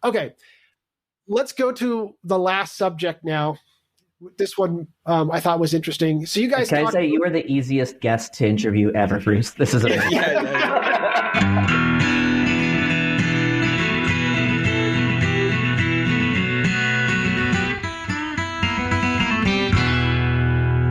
Okay, let's go to the last subject now. This one I thought was interesting. So you guys, can I say you were the easiest guest to interview ever, Bruce? This is amazing.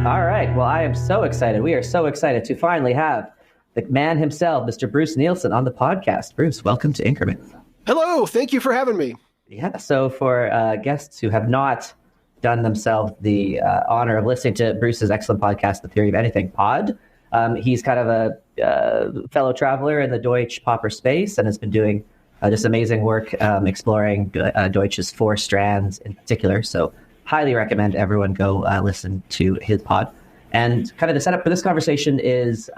All right. Well, I am so excited. We are so excited to finally have the man himself, Mr. Bruce Nielson, on the podcast. Bruce, welcome to Increment. Hello. Thank you for having me. Yeah. So for guests who have not done themselves the honor of listening to Bruce's excellent podcast, The Theory of Anything Pod, he's kind of a fellow traveler in the Deutsch popper space and has been doing just amazing work exploring Deutsch's four strands in particular. So highly recommend everyone go listen to his pod. And kind of the setup for this conversation is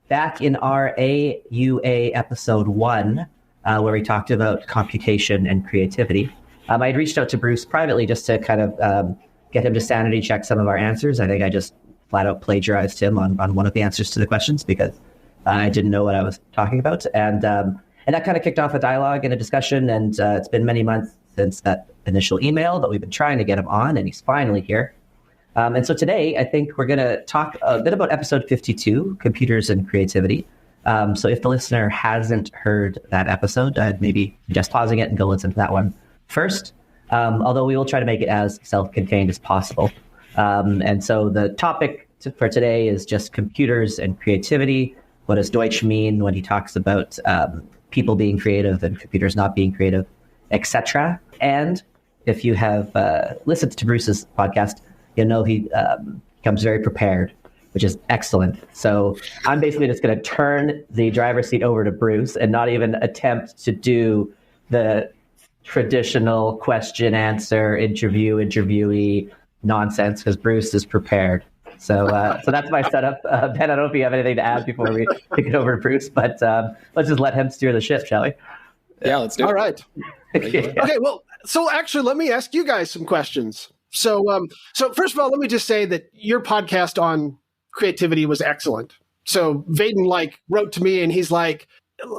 back in our AUA episode 1, where we talked about computation and creativity. I had reached out to Bruce privately just to kind of get him to sanity check some of our answers. I think I just flat out plagiarized him on one of the answers to the questions because I didn't know what I was talking about. And that kind of kicked off a dialogue and a discussion. And it's been many months since that initial email, but we've been trying to get him on, and he's finally here. And so today, I think we're going to talk a bit about episode 52, Computers and Creativity. So if the listener hasn't heard that episode, I'd maybe just pausing it and go listen to that one first, although we will try to make it as self-contained as possible. And so the topic for today is just computers and creativity. What does Deutsch mean when he talks about people being creative and computers not being creative, etc. And if you have listened to Bruce's podcast, you know he comes very prepared, which is excellent. So I'm basically just going to turn the driver's seat over to Bruce and not even attempt to do the traditional question, answer, interviewee nonsense because Bruce is prepared. So that's my setup. Ben, I don't know if you have anything to add before we kick it over to Bruce, but let's just let him steer the ship, shall we? Yeah, let's do it. All right. Yeah. Okay, well, so actually, let me ask you guys some questions. So first of all, let me just say that your podcast on creativity was excellent. So Vaden wrote to me and he's like,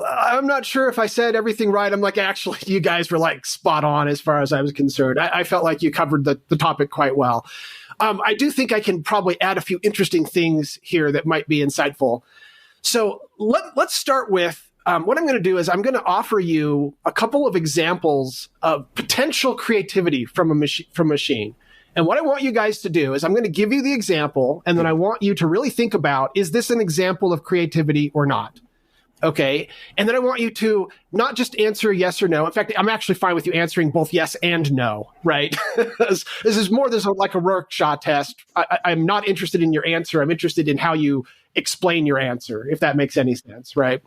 I'm not sure if I said everything right. I'm like, actually, you guys were spot on as far as I was concerned. I felt like you covered the topic quite well. I do think I can probably add a few interesting things here that might be insightful. So let's start with what I'm going to do is I'm going to offer you a couple of examples of potential creativity from a machine. And what I want you guys to do is I'm going to give you the example, and then I want you to really think about, is this an example of creativity or not? Okay. And then I want you to not just answer yes or no. In fact, I'm actually fine with you answering both yes and no, right? This is more like a Rorschach test. I'm not interested in your answer. I'm interested in how you explain your answer, if that makes any sense, right?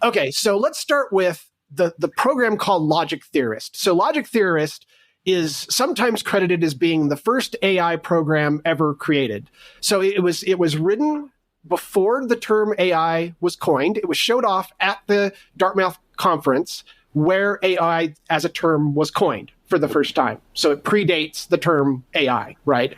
Okay. So let's start with the program called Logic Theorist. So Logic Theorist is sometimes credited as being the first AI program ever created. So it was written before the term AI was coined. It was showed off at the Dartmouth conference where AI as a term was coined for the first time. So it predates the term AI, right?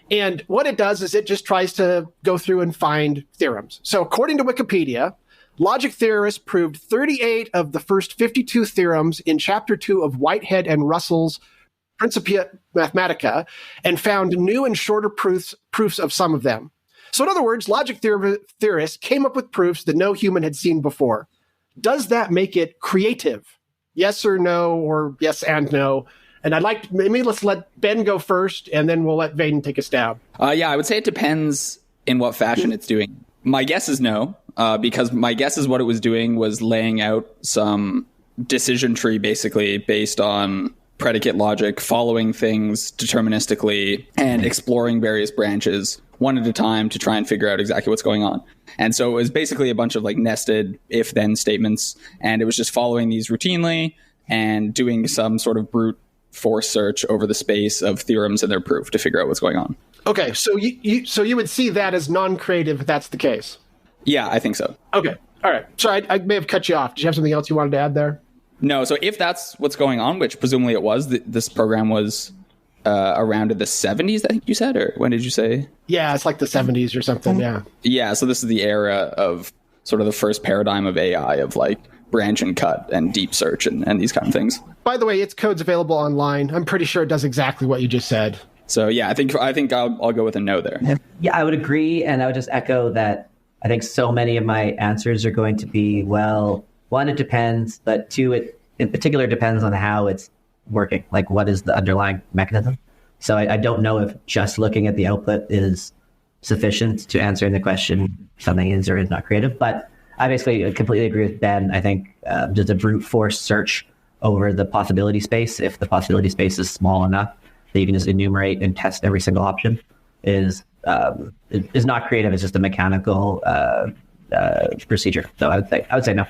And what it does is it just tries to go through and find theorems. So according to Wikipedia, Logic Theorist proved 38 of the first 52 theorems in Chapter 2 of Whitehead and Russell's Principia Mathematica and found new and shorter proofs of some of them. So in other words, Logic Theorist came up with proofs that no human had seen before. Does that make it creative? Yes or no, or yes and no? And maybe let's let Ben go first, and then we'll let Vaden take a stab. Yeah, I would say it depends in what fashion it's doing. My guess is no, because my guess is what it was doing was laying out some decision tree, basically, based on predicate logic, following things deterministically, and exploring various branches one at a time to try and figure out exactly what's going on. And so it was basically a bunch of nested if-then statements, and it was just following these routinely and doing some sort of brute force search over the space of theorems and their proof to figure out what's going on. Okay, so you would see that as non-creative if that's the case? Yeah, I think so. Okay, all right. So I may have cut you off. Did you have something else you wanted to add there? No, so if that's what's going on, which presumably it was, this program was around in the 70s, I think you said, or when did you say? Yeah, it's like the 70s or something, yeah. Yeah, so this is the era of sort of the first paradigm of AI, of branch and cut and deep search and these kind of things. By the way, its code's available online. I'm pretty sure it does exactly what you just said. So yeah, I think I'll go with a no there. Yeah, I would agree, and I would just echo that. I think so many of my answers are going to be, well, one, it depends, but two, it in particular depends on how it's working. Like, what is the underlying mechanism? So I don't know if just looking at the output is sufficient to answering the question something is or is not creative. But I basically completely agree with Ben. I think just a brute force search over the possibility space, if the possibility space is small enough that you can just enumerate and test every single option, is not creative. It's just a mechanical procedure. So I would say no.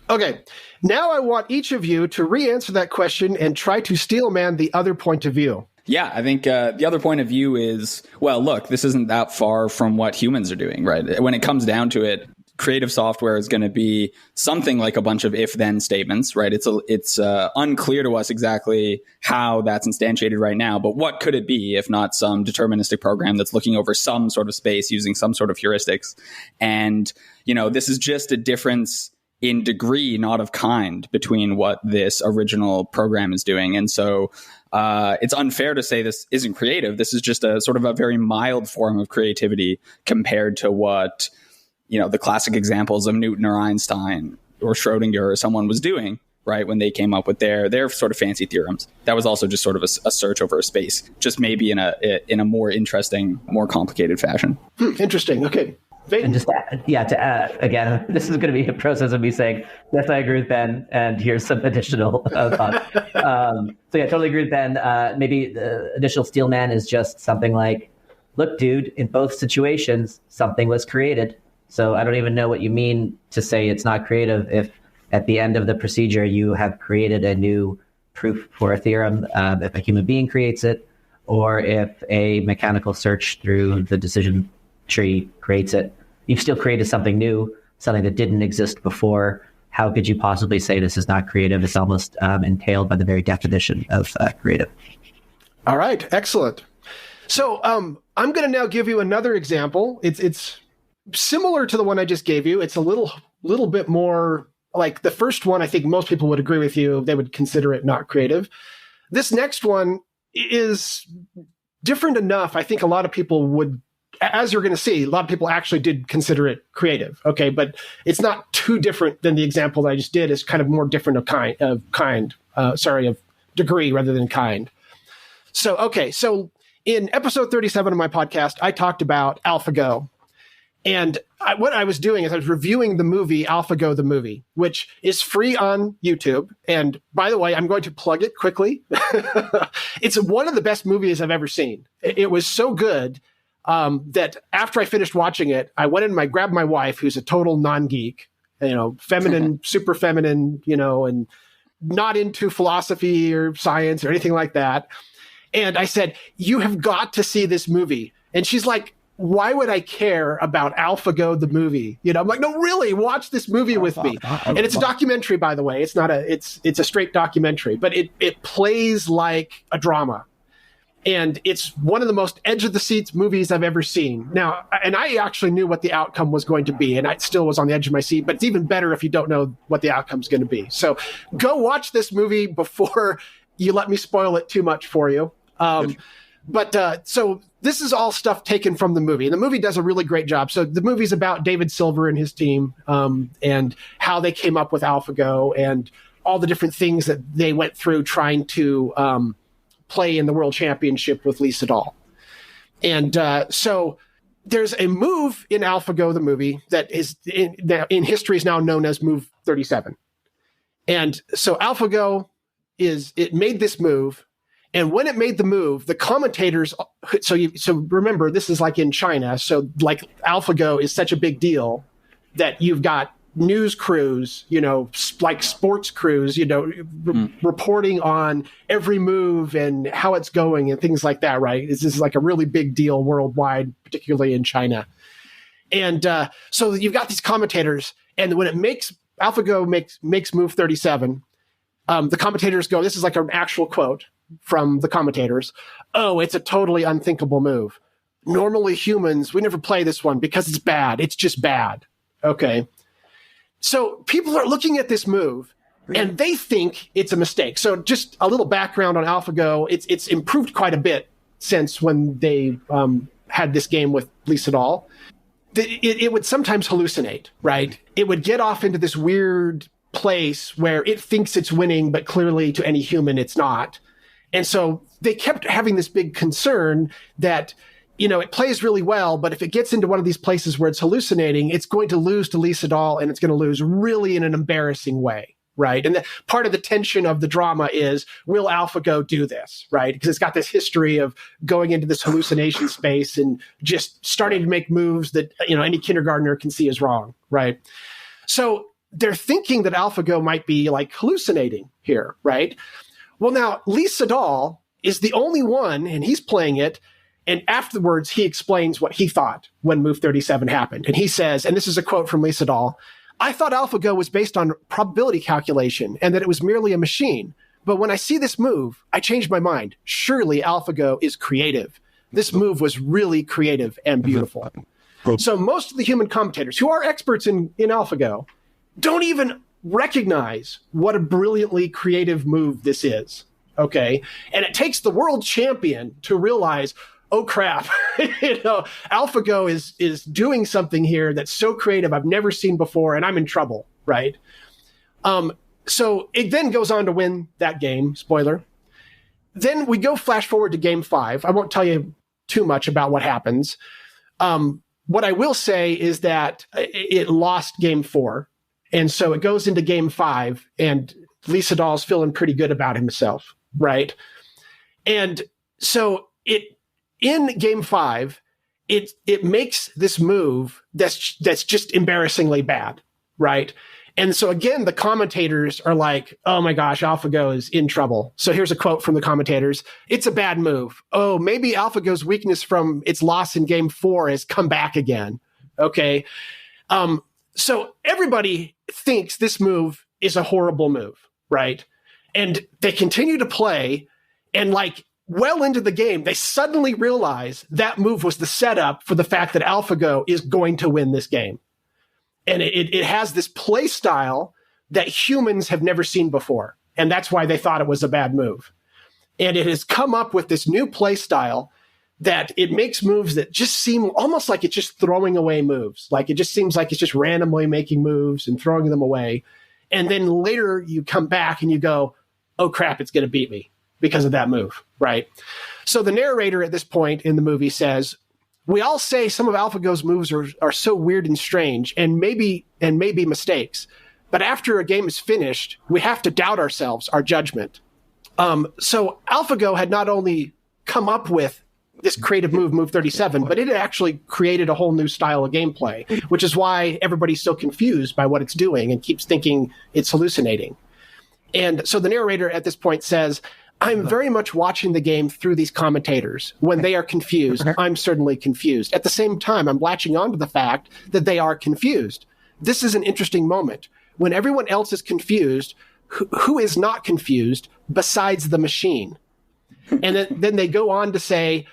Okay. Now I want each of you to re-answer that question and try to steelman the other point of view. Yeah, I think the other point of view is, well, look, this isn't that far from what humans are doing, right? When it comes down to it, creative software is going to be something like a bunch of if-then statements, right? It's unclear to us exactly how that's instantiated right now, but what could it be if not some deterministic program that's looking over some sort of space using some sort of heuristics? And, this is just a difference in degree, not of kind, between what this original program is doing. And so it's unfair to say this isn't creative. This is just a sort of a very mild form of creativity compared to what, the classic examples of Newton or Einstein or Schrodinger or someone was doing, right, when they came up with their sort of fancy theorems. That was also just sort of a search over a space, just maybe in a more interesting, more complicated fashion. Interesting. Okay. Vaden. And just to add, again, this is going to be a process of me saying, yes, I agree with Ben, and here's some additional thoughts. So yeah, totally agree with Ben. Maybe the additional steelman is just something like, look, dude, in both situations, something was created. So I don't even know what you mean to say it's not creative if at the end of the procedure you have created a new proof for a theorem, if a human being creates it, or if a mechanical search through the decision tree creates it. You've still created something new, something that didn't exist before. How could you possibly say this is not creative? It's almost entailed by the very definition of creative. All right, excellent. So I'm going to now give you another example. It's similar to the one I just gave you. It's a little bit more like the first one. I think most people would agree with you. They would consider it not creative. This next one is different enough. I think a lot of people would, as you're going to see, a lot of people actually did consider it creative. Okay, but it's not too different than the example that I just did. It's kind of more different of degree rather than kind. So in episode 37 of my podcast, I talked about AlphaGo. And what I was doing is I was reviewing the movie AlphaGo the movie, which is free on YouTube. And by the way, I'm going to plug it quickly. It's one of the best movies I've ever seen. It was so good that after I finished watching it, I went in and I grabbed my wife, who's a total non-geek, feminine, super feminine, and not into philosophy or science or anything like that. And I said, you have got to see this movie. And she's like, why would I care about AlphaGo the movie? I'm like, no, really, watch this movie with me. And it's a documentary, by the way. It's not it's a straight documentary, but it plays like a drama. And it's one of the most edge of the seats movies I've ever seen. Now, and I actually knew what the outcome was going to be, and I still was on the edge of my seat, but it's even better if you don't know what the outcome is going to be. So go watch this movie before you let me spoil it too much for you. So this is all stuff taken from the movie, and the movie does a really great job. So the movie's about David Silver and his team, and how they came up with AlphaGo and all the different things that they went through trying to play in the World Championship with Lee Sedol. And so there's a move in AlphaGo the movie that is in history is now known as Move 37. And so AlphaGo it made this move. And when it made the move, the commentators, so remember, this is like in China. So like AlphaGo is such a big deal that you've got news crews, like sports crews, reporting on every move and how it's going and things like that, right? This is like a really big deal worldwide, particularly in China. And so you've got these commentators, and when AlphaGo makes Move 37, the commentators go, this is like an actual quote from the commentators. Oh, it's a totally unthinkable move. Normally humans, we never play this one because it's bad. It's just bad. Okay. So people are looking at this move and they think it's a mistake. So just a little background on AlphaGo. It's improved quite a bit since when they had this game with Lee Sedol. It would sometimes hallucinate, right? It would get off into this weird place where it thinks it's winning, but clearly to any human, it's not. And so they kept having this big concern that, it plays really well, but if it gets into one of these places where it's hallucinating, it's going to lose to Lee Sedol, and it's going to lose really in an embarrassing way, right? And part of the tension of the drama is, will AlphaGo do this, right? Because it's got this history of going into this hallucination space and just starting to make moves that, any kindergartner can see is wrong, right? So they're thinking that AlphaGo might be like hallucinating here, right? Well, now Lee Sedol is the only one, and he's playing it. And afterwards, he explains what he thought when Move 37 happened. And he says, and this is a quote from Lee Sedol, "I thought AlphaGo was based on probability calculation and that it was merely a machine. But when I see this move, I changed my mind. Surely AlphaGo is creative. This move was really creative and beautiful." So most of the human commentators who are experts in AlphaGo don't even recognize what a brilliantly creative move this is. Okay. And it takes the world champion to realize, oh crap, AlphaGo is doing something here that's so creative I've never seen before, and I'm in trouble, right? So it then goes on to win that game, spoiler. Then we go flash forward to game 5. I won't tell you too much about what happens. What I will say is that it lost game 4. And so it goes into game 5, and Lee Sedol's feeling pretty good about himself, right? And so in game 5, it makes this move that's just embarrassingly bad, right? And so again, the commentators are like, oh my gosh, AlphaGo is in trouble. So here's a quote from the commentators. "It's a bad move. Oh, maybe AlphaGo's weakness from its loss in game 4 has come back again." Okay. So everybody thinks this move is a horrible move, right? And they continue to play, and well into the game, they suddenly realize that move was the setup for the fact that AlphaGo is going to win this game. And it has this play style that humans have never seen before. And that's why they thought it was a bad move. And it has come up with this new play style that it makes moves that just seem almost like it's just throwing away moves. Like it just seems like it's just randomly making moves and throwing them away. And then later you come back and you go, oh crap, it's going to beat me because of that move, right? So the narrator at this point in the movie says, "We all say some of AlphaGo's moves are so weird and strange and maybe mistakes. But after a game is finished, we have to doubt ourselves, our judgment." So AlphaGo had not only come up with this creative move 37, but it had actually created a whole new style of gameplay, which is why everybody's so confused by what it's doing and keeps thinking it's hallucinating. And so the narrator at this point says, "I'm very much watching the game through these commentators. When they are confused, I'm certainly confused. At the same time, I'm latching on to the fact that they are confused. This is an interesting moment. When everyone else is confused, who is not confused besides the machine?" And then they go on to say,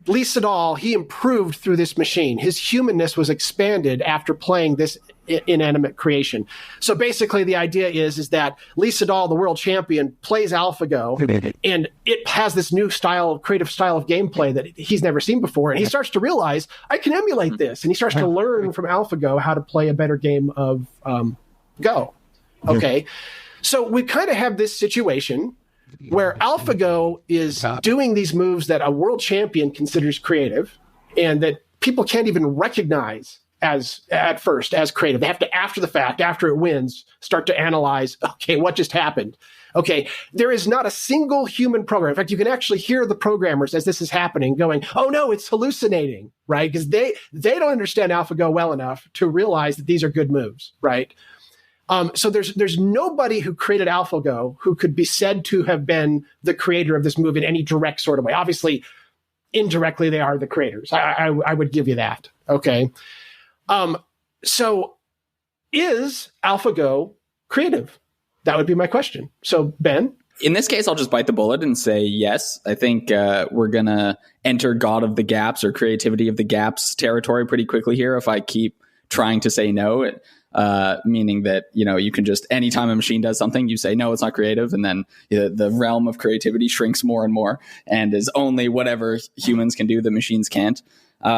Lee Sedol, he improved through this machine. His humanness was expanded after playing this inanimate creation. So basically the idea is that Lee Sedol, the world champion, plays AlphaGo, and it has this new creative style of gameplay that he's never seen before. And he starts to realize, I can emulate this. And he starts to learn from AlphaGo how to play a better game of Go. Okay. So we kind of have this situation where AlphaGo is doing these moves that a world champion considers creative and that people can't even recognize at first as creative. They have to, after the fact, after it wins, start to analyze, okay, what just happened? Okay, there is not a single human programmer. In fact, you can actually hear the programmers as this is happening going, oh no, it's hallucinating, right? Because they don't understand AlphaGo well enough to realize that these are good moves, right? So there's nobody who created AlphaGo who could be said to have been the creator of this move in any direct sort of way. Obviously, indirectly, they are the creators. I would give you that. Okay. So is AlphaGo creative? That would be my question. So Ben? In this case, I'll just bite the bullet and say yes. I think we're going to enter God of the Gaps or creativity of the gaps territory pretty quickly here if I keep trying to say no. meaning that, you can just, anytime a machine does something, you say, no, it's not creative. And then the realm of creativity shrinks more and more and is only whatever humans can do that machines can't.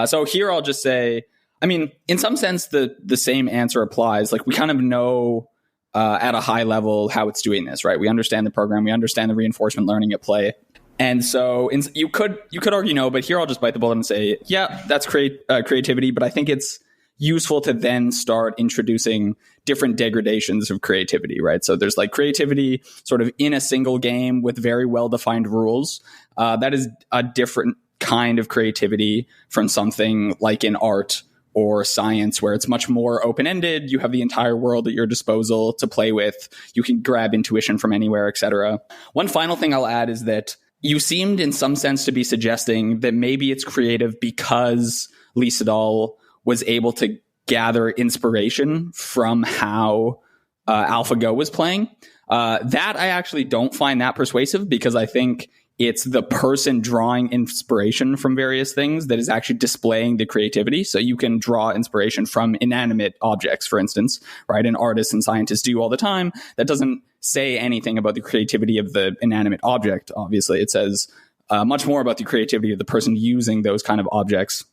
So here I'll just say, in some sense, the same answer applies. Like, we kind of know at a high level how it's doing this, right? We understand the program, we understand the reinforcement learning at play. And so you could argue no, but here I'll just bite the bullet and say, yeah, that's creativity. But I think it's useful to then start introducing different degradations of creativity, right? So there's like creativity sort of in a single game with very well-defined rules. That is a different kind of creativity from something like in art or science, where it's much more open-ended. You have the entire world at your disposal to play with. You can grab intuition from anywhere, etc. One final thing I'll add is that you seemed in some sense to be suggesting that maybe it's creative because Lee Sedol was able to gather inspiration from how AlphaGo was playing. That I actually don't find that persuasive, because I think it's the person drawing inspiration from various things that is actually displaying the creativity. So you can draw inspiration from inanimate objects, for instance, right? And artists and scientists do all the time. That doesn't say anything about the creativity of the inanimate object. Obviously, it says much more about the creativity of the person using those kind of objects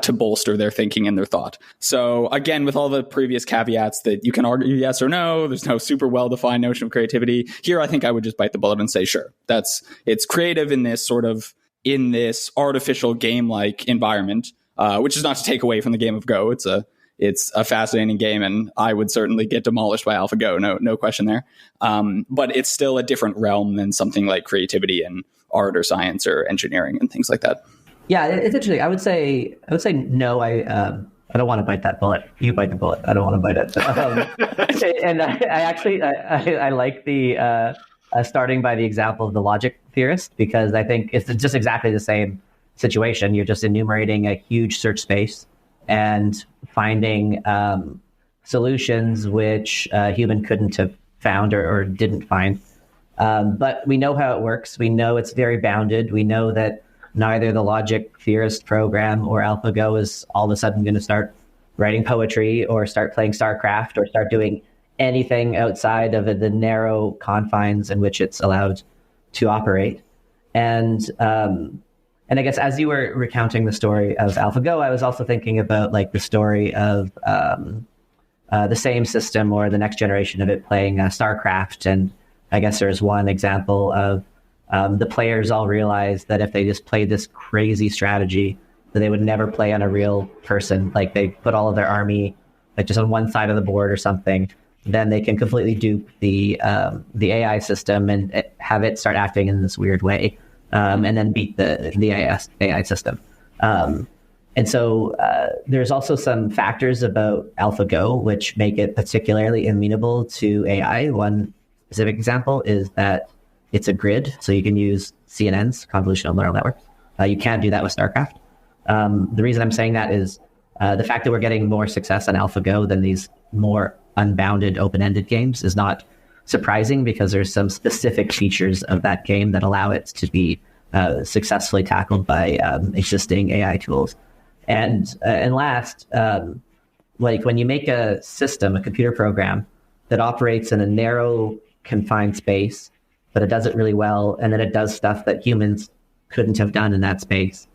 to bolster their thinking and their thought. So again, with all the previous caveats that you can argue yes or no, there's no super well-defined notion of creativity. Here, I think I would just bite the bullet and say, sure, it's creative in this artificial game-like environment, which is not to take away from the game of Go. It's a fascinating game, and I would certainly get demolished by AlphaGo, no question there. But it's still a different realm than something like creativity in art or science or engineering and things like that. Yeah, it's interesting. I would say no. I don't want to bite that bullet. You bite the bullet. I don't want to bite it. And I like the starting by the example of the logic theorist, because I think it's just exactly the same situation. You're just enumerating a huge search space and finding solutions which a human couldn't have found or didn't find. But we know how it works. We know it's very bounded. We know that neither the logic theorist program or AlphaGo is all of a sudden going to start writing poetry or start playing StarCraft or start doing anything outside of the narrow confines in which it's allowed to operate. And I guess as you were recounting the story of AlphaGo, I was also thinking about like the story of the same system or the next generation of it playing StarCraft. And I guess there's one example of the players all realized that if they just played this crazy strategy, that they would never play on a real person. Like they put all of their army like just on one side of the board or something, then they can completely dupe the AI system and have it start acting in this weird way, and then beat the AI system. And so there's also some factors about AlphaGo which make it particularly amenable to AI. One specific example is that it's a grid, so you can use CNNs, convolutional neural networks. You can't do that with StarCraft. The reason I'm saying that is the fact that we're getting more success on AlphaGo than these more unbounded, open-ended games is not surprising, because there's some specific features of that game that allow it to be successfully tackled by existing AI tools. And last, like when you make a system, a computer program that operates in a narrow, confined space, but it does it really well, and then it does stuff that humans couldn't have done in that space,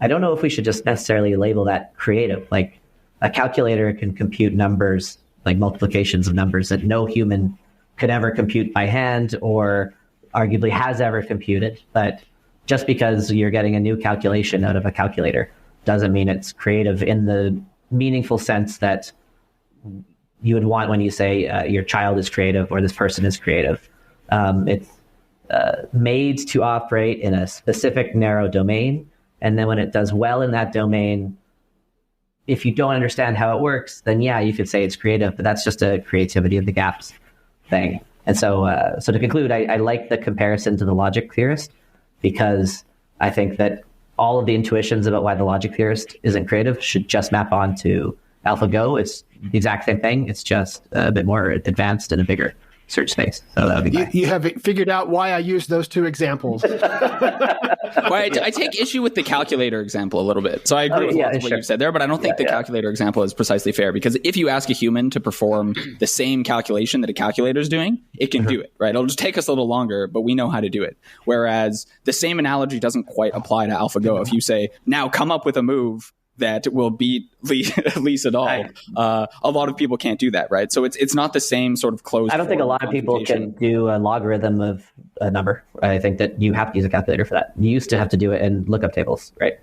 I don't know if we should just necessarily label that creative. Like a calculator can compute numbers, like multiplications of numbers that no human could ever compute by hand or arguably has ever computed. But just because you're getting a new calculation out of a calculator doesn't mean it's creative in the meaningful sense that you would want when you say your child is creative or this person is creative. It's made to operate in a specific narrow domain. And then when it does well in that domain, if you don't understand how it works, then yeah, you could say it's creative, but that's just a creativity of the gaps thing. And so to conclude, I like the comparison to the logic theorist, because I think that all of the intuitions about why the logic theorist isn't creative should just map onto AlphaGo. It's the exact same thing. It's just a bit more advanced and a bigger search space. So that would be you have figured out why I used those two examples. Well, I take issue with the calculator example a little bit. So I agree with what you said there, but I don't think the calculator example is precisely fair, because if you ask a human to perform the same calculation that a calculator is doing, it can do it, right? It'll just take us a little longer, but we know how to do it. Whereas the same analogy doesn't quite apply to AlphaGo. If you say, now come up with a move that will beat Lee Sedol, right. A lot of people can't do that, right? So it's not the same sort of closed. I don't think a lot of people can do a logarithm of a number. I think that you have to use a calculator for that. You used to have to do it in lookup tables, right?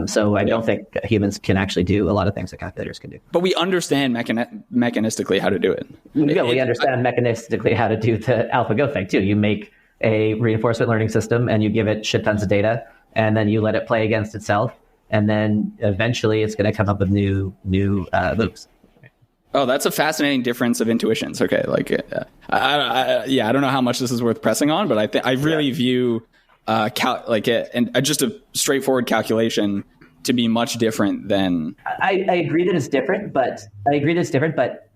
So I don't think humans can actually do a lot of things that calculators can do. But we understand mechanistically how to do it. Yeah, we understand mechanistically how to do the AlphaGo thing too. You make a reinforcement learning system and you give it shit tons of data, and then you let it play against itself. And then eventually it's going to come up with new moves. Oh, that's a fascinating difference of intuitions. Okay, like, I don't know how much this is worth pressing on, but I really view just a straightforward calculation to be much different than. I agree that it's different, but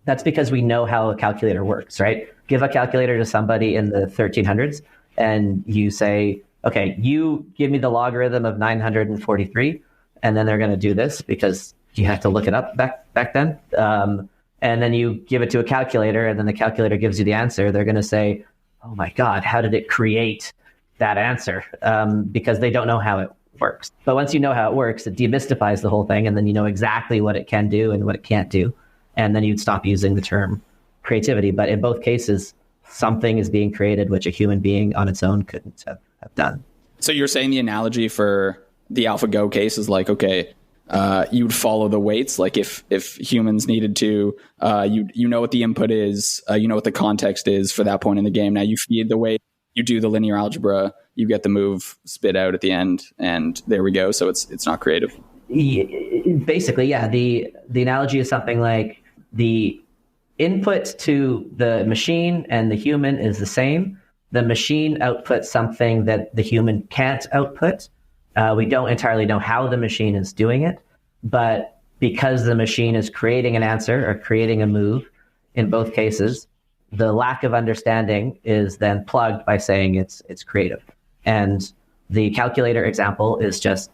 that's because we know how a calculator works, right? Give a calculator to somebody in the 1300s, and you say, okay, you give me the logarithm of 943. And then they're going to do this because you have to look it up back then. And then you give it to a calculator, and then the calculator gives you the answer. They're going to say, oh my God, how did it create that answer? Because they don't know how it works. But once you know how it works, it demystifies the whole thing, and then you know exactly what it can do and what it can't do. And then you'd stop using the term creativity. But in both cases, something is being created which a human being on its own couldn't have done. So you're saying the analogy for the AlphaGo case is like, okay, you'd follow the weights. Like if humans needed to, you know what the input is, you know what the context is for that point in the game. Now you feed the weight, you do the linear algebra, you get the move spit out at the end, and there we go. So it's not creative. Basically, yeah. The analogy is something like the input to the machine and the human is the same. The machine outputs something that the human can't output. We don't entirely know how the machine is doing it, but because the machine is creating an answer or creating a move, in both cases, the lack of understanding is then plugged by saying it's creative. And the calculator example is just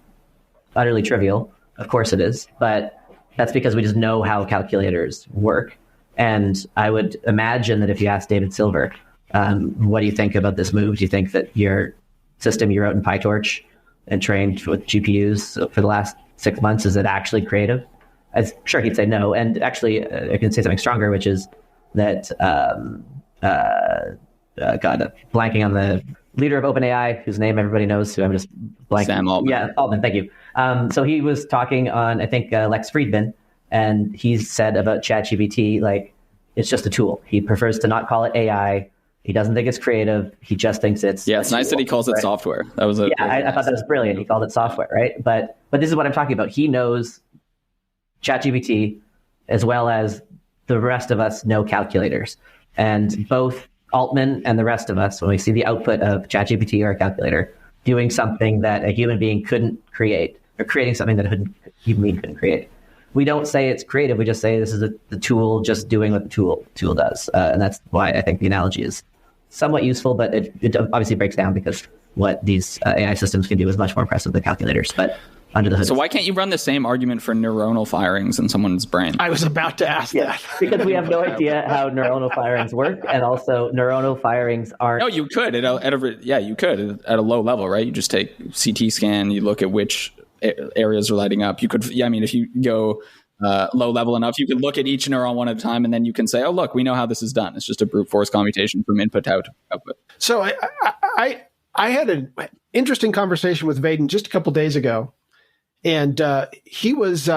utterly trivial. Of course it is, but that's because we just know how calculators work. And I would imagine that if you ask David Silver, what do you think about this move? Do you think that your system you wrote in PyTorch and trained with GPUs for the last 6 months, is it actually creative? I'm sure he'd say no. And actually, I can say something stronger, which is that, blanking on the leader of OpenAI, whose name everybody knows, who I'm just blanking. Sam Altman. Yeah, Altman, thank you. So he was talking on, I think, Lex Friedman, and he said about ChatGPT, like, it's just a tool. He prefers to not call it AI. He doesn't think it's creative. He just thinks it's nice that he calls it software. That was I thought that was brilliant. He called it software, right? But this is what I'm talking about. He knows ChatGPT as well as the rest of us know calculators. And both Altman and the rest of us, when we see the output of ChatGPT or a calculator doing something that a human being couldn't create, or creating something that a human being couldn't create, we don't say it's creative. We just say this is the tool just doing what the tool does. And that's why I think the analogy is somewhat useful, but it obviously breaks down because what these AI systems can do is much more impressive than calculators. But under the hood. So why can't you run the same argument for neuronal firings in someone's brain? I was about to ask that. Because we have no idea how neuronal firings work, and also neuronal firings aren't. No, you could you could at a low level, right? You just take CT scan, you look at which areas are lighting up. You could, if you go low level enough, you can look at each neuron one at a time, and then you can say, oh, look, we know how this is done. It's just a brute force commutation from input to output. So I had an interesting conversation with Vaden just a couple days ago, and he was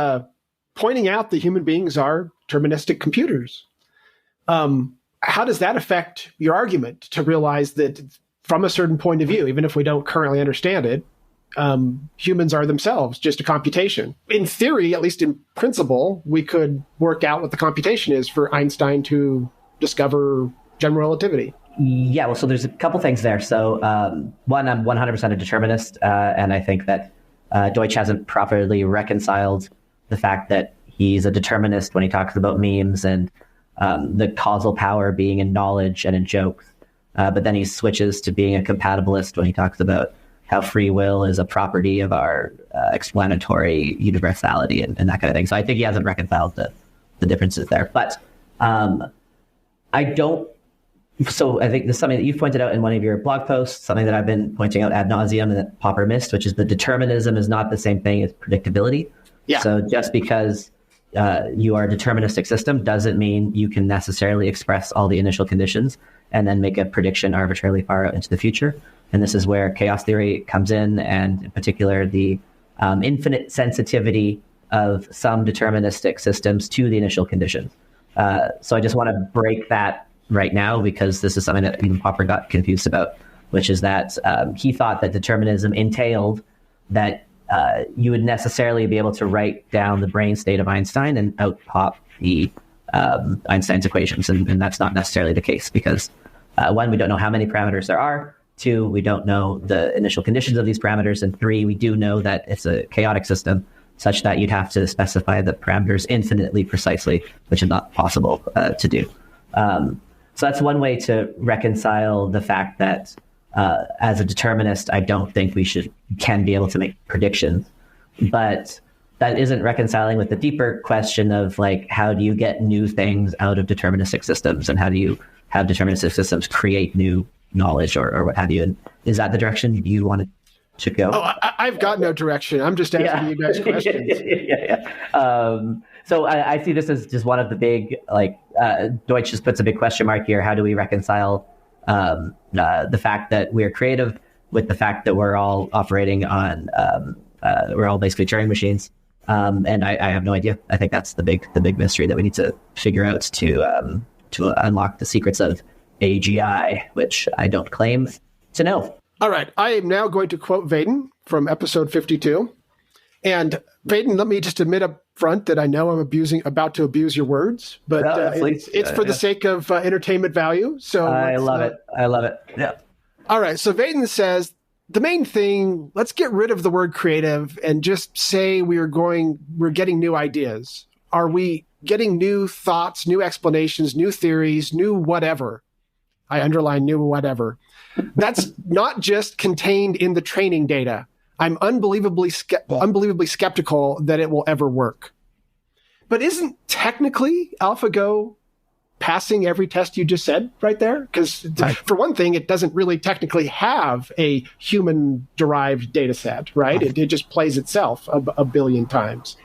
pointing out that human beings are deterministic computers. How does that affect your argument to realize that from a certain point of view, even if we don't currently understand it, humans are themselves just a computation? In theory, at least in principle, we could work out what the computation is for Einstein to discover general relativity. Yeah, well, so there's a couple things there. So one, I'm 100% a determinist, and I think that Deutsch hasn't properly reconciled the fact that he's a determinist when he talks about memes and the causal power being in knowledge and in jokes. But then he switches to being a compatibilist when he talks about how free will is a property of our explanatory universality and that kind of thing. So I think he hasn't reconciled the differences there. But I don't. So I think this is something that you've pointed out in one of your blog posts, something that I've been pointing out ad nauseum and that Popper missed, which is that determinism is not the same thing as predictability. Yeah. So just because you are a deterministic system doesn't mean you can necessarily express all the initial conditions and then make a prediction arbitrarily far out into the future. And this is where chaos theory comes in, and in particular, the infinite sensitivity of some deterministic systems to the initial conditions. So I just want to break that right now, because this is something that even Popper got confused about, which is that he thought that determinism entailed that you would necessarily be able to write down the brain state of Einstein and out-pop the Einstein's equations. And that's not necessarily the case, because one, we don't know how many parameters there are. Two, we don't know the initial conditions of these parameters. And three, we do know that it's a chaotic system such that you'd have to specify the parameters infinitely precisely, which is not possible to do. So that's one way to reconcile the fact that as a determinist, I don't think we can be able to make predictions. But that isn't reconciling with the deeper question of, like, how do you get new things out of deterministic systems, and how do you have deterministic systems create new knowledge or what have you? And is that the direction you wanted to go? Oh, I've got no direction. I'm just asking you guys questions. So I see this as just one of the big, Deutsch just puts a big question mark here. How do we reconcile the fact that we're creative with the fact that we're all operating on, we're all basically Turing machines? And I have no idea. I think that's the big mystery that we need to figure out to unlock the secrets of AGI, which I don't claim to know. All right. I am now going to quote Vaden from episode 52. And Vaden, let me just admit up front that I know I'm about to abuse your words, but it's for the sake of entertainment value. So I love it. Yeah. All right. So Vaden says, the main thing, let's get rid of the word creative and just say we're getting new ideas. Are we getting new thoughts, new explanations, new theories, new whatever? I underline new whatever. That's not just contained in the training data. I'm unbelievably skeptical that it will ever work. But isn't technically AlphaGo passing every test you just said right there? Because for one thing, it doesn't really technically have a human-derived data set, right? It just plays itself a billion times.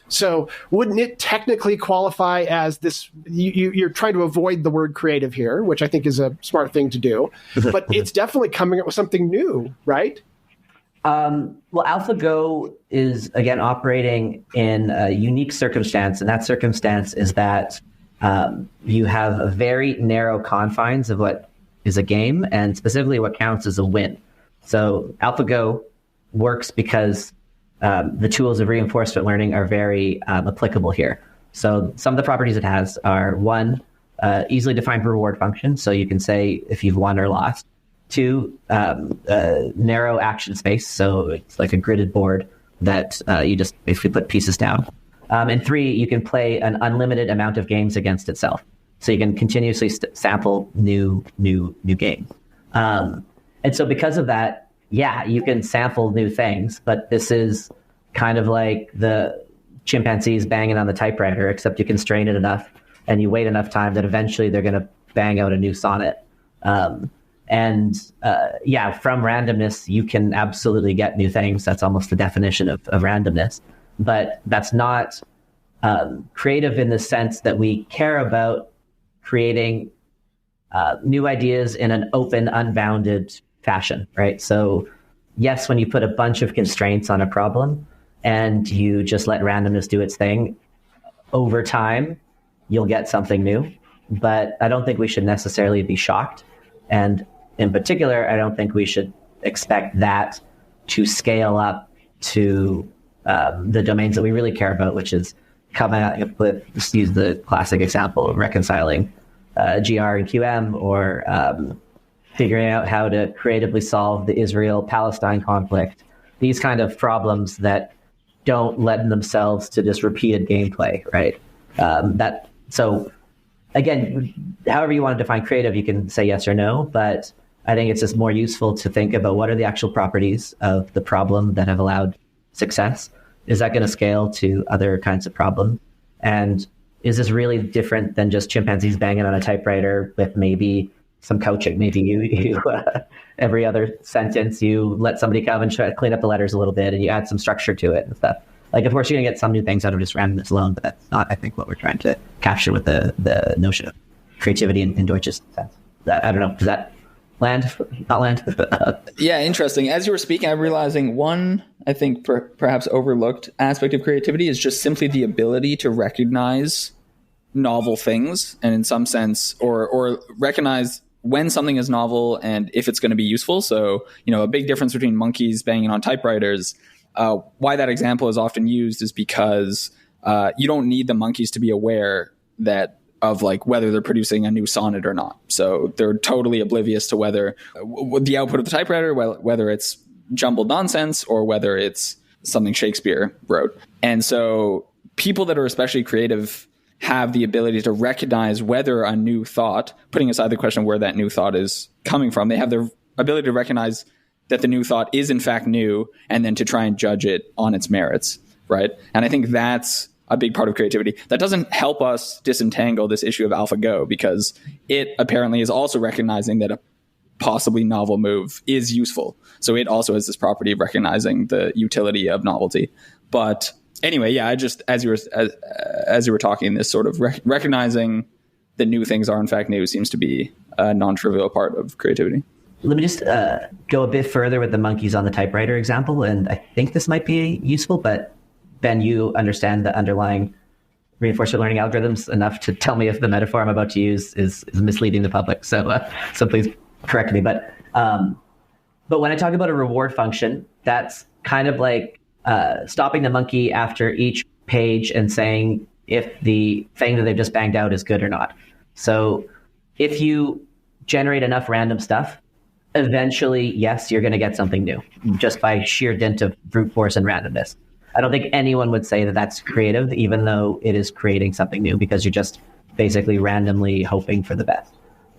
So wouldn't it technically qualify as this? You're trying to avoid the word creative here, which I think is a smart thing to do. But it's definitely coming up with something new, right? Well, AlphaGo is, again, operating in a unique circumstance, and that circumstance is that you have a very narrow confines of what is a game, and specifically what counts as a win. So AlphaGo works because the tools of reinforcement learning are very applicable here. So some of the properties it has are, one, easily defined reward function. So you can say if you've won or lost. Two, narrow action space. So it's like a gridded board that you just basically put pieces down. And three, you can play an unlimited amount of games against itself. So you can continuously sample new games. And so because of that, yeah, you can sample new things, but this is kind of like the chimpanzees banging on the typewriter, except you constrain it enough and you wait enough time that eventually they're going to bang out a new sonnet. From randomness, you can absolutely get new things. That's almost the definition of randomness. But that's not creative in the sense that we care about creating new ideas in an open, unbounded fashion, right? So yes, when you put a bunch of constraints on a problem and you just let randomness do its thing, over time, you'll get something new. But I don't think we should necessarily be shocked. And in particular, I don't think we should expect that to scale up to the domains that we really care about, which is coming out with, just use the classic example of reconciling GR and QM, or figuring out how to creatively solve the Israel-Palestine conflict. These kind of problems that don't lend themselves to just repeated gameplay, right? So again, however you want to define creative, you can say yes or no, but I think it's just more useful to think about what are the actual properties of the problem that have allowed success. Is that going to scale to other kinds of problems? And is this really different than just chimpanzees banging on a typewriter with maybe some coaching? Maybe you every other sentence, you let somebody come and try to clean up the letters a little bit and you add some structure to it and stuff. Like, of course, you're going to get some new things out of just randomness alone, but that's not, I think, what we're trying to capture with the notion of creativity in Deutsch's sense. I don't know. Does that land? Not land? Yeah, interesting. As you were speaking, I'm realizing one, I think, perhaps overlooked aspect of creativity is just simply the ability to recognize novel things and in some sense, or recognize when something is novel and if it's going to be useful. So, a big difference between monkeys banging on typewriters, why that example is often used is because you don't need the monkeys to be aware of whether they're producing a new sonnet or not. So they're totally oblivious to whether the output of the typewriter, whether it's jumbled nonsense or whether it's something Shakespeare wrote. And so people that are especially creative have the ability to recognize whether a new thought, putting aside the question of where that new thought is coming from, they have the ability to recognize that the new thought is in fact new and then to try and judge it on its merits, right? And I think that's a big part of creativity. That doesn't help us disentangle this issue of AlphaGo because it apparently is also recognizing that a possibly novel move is useful. So it also has this property of recognizing the utility of novelty. But anyway, yeah, I just, as you were talking, this sort of recognizing that new things are in fact new seems to be a non-trivial part of creativity. Let me just go a bit further with the monkeys on the typewriter example. And I think this might be useful, but Ben, you understand the underlying reinforcement learning algorithms enough to tell me if the metaphor I'm about to use is misleading the public. So please correct me. But when I talk about a reward function, that's kind of like stopping the monkey after each page and saying if the thing that they've just banged out is good or not. So if you generate enough random stuff, eventually, yes, you're going to get something new just by sheer dint of brute force and randomness. I don't think anyone would say that that's creative, even though it is creating something new because you're just basically randomly hoping for the best.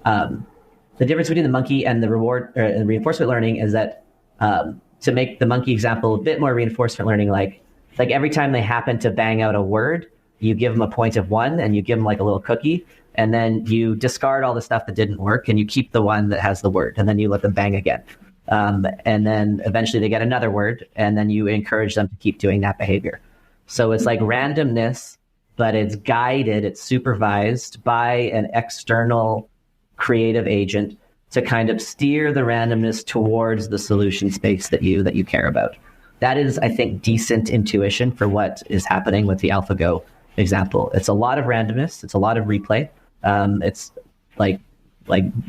The difference between the monkey and the reinforcement learning is that to make the monkey example a bit more reinforcement learning, like every time they happen to bang out a word, you give them a point of 1 and you give them like a little cookie, and then you discard all the stuff that didn't work and you keep the one that has the word, and then you let them bang again. And then eventually they get another word, and then you encourage them to keep doing that behavior. So it's like randomness, but it's guided, it's supervised by an external creative agent to kind of steer the randomness towards the solution space that you care about. That is, I think, decent intuition for what is happening with the AlphaGo example. It's a lot of randomness. It's a lot of replay. It's like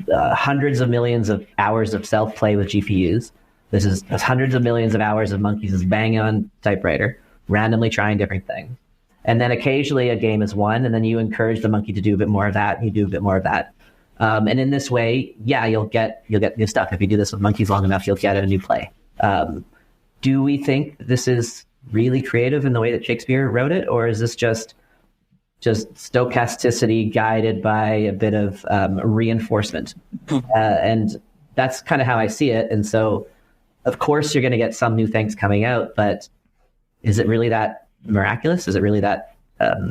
hundreds of millions of hours of self-play with GPUs. This is hundreds of millions of hours of monkeys just banging on typewriter, randomly trying different things. And then occasionally a game is won, and then you encourage the monkey to do a bit more of that, and you do a bit more of that. And in this way, yeah, you'll get new stuff. If you do this with monkeys long enough, you'll get a new play. Do we think this is really creative in the way that Shakespeare wrote it, or is this just stochasticity guided by a bit of reinforcement? And that's kind of how I see it. And so, of course, you're going to get some new things coming out, but is it really that miraculous? Is it really that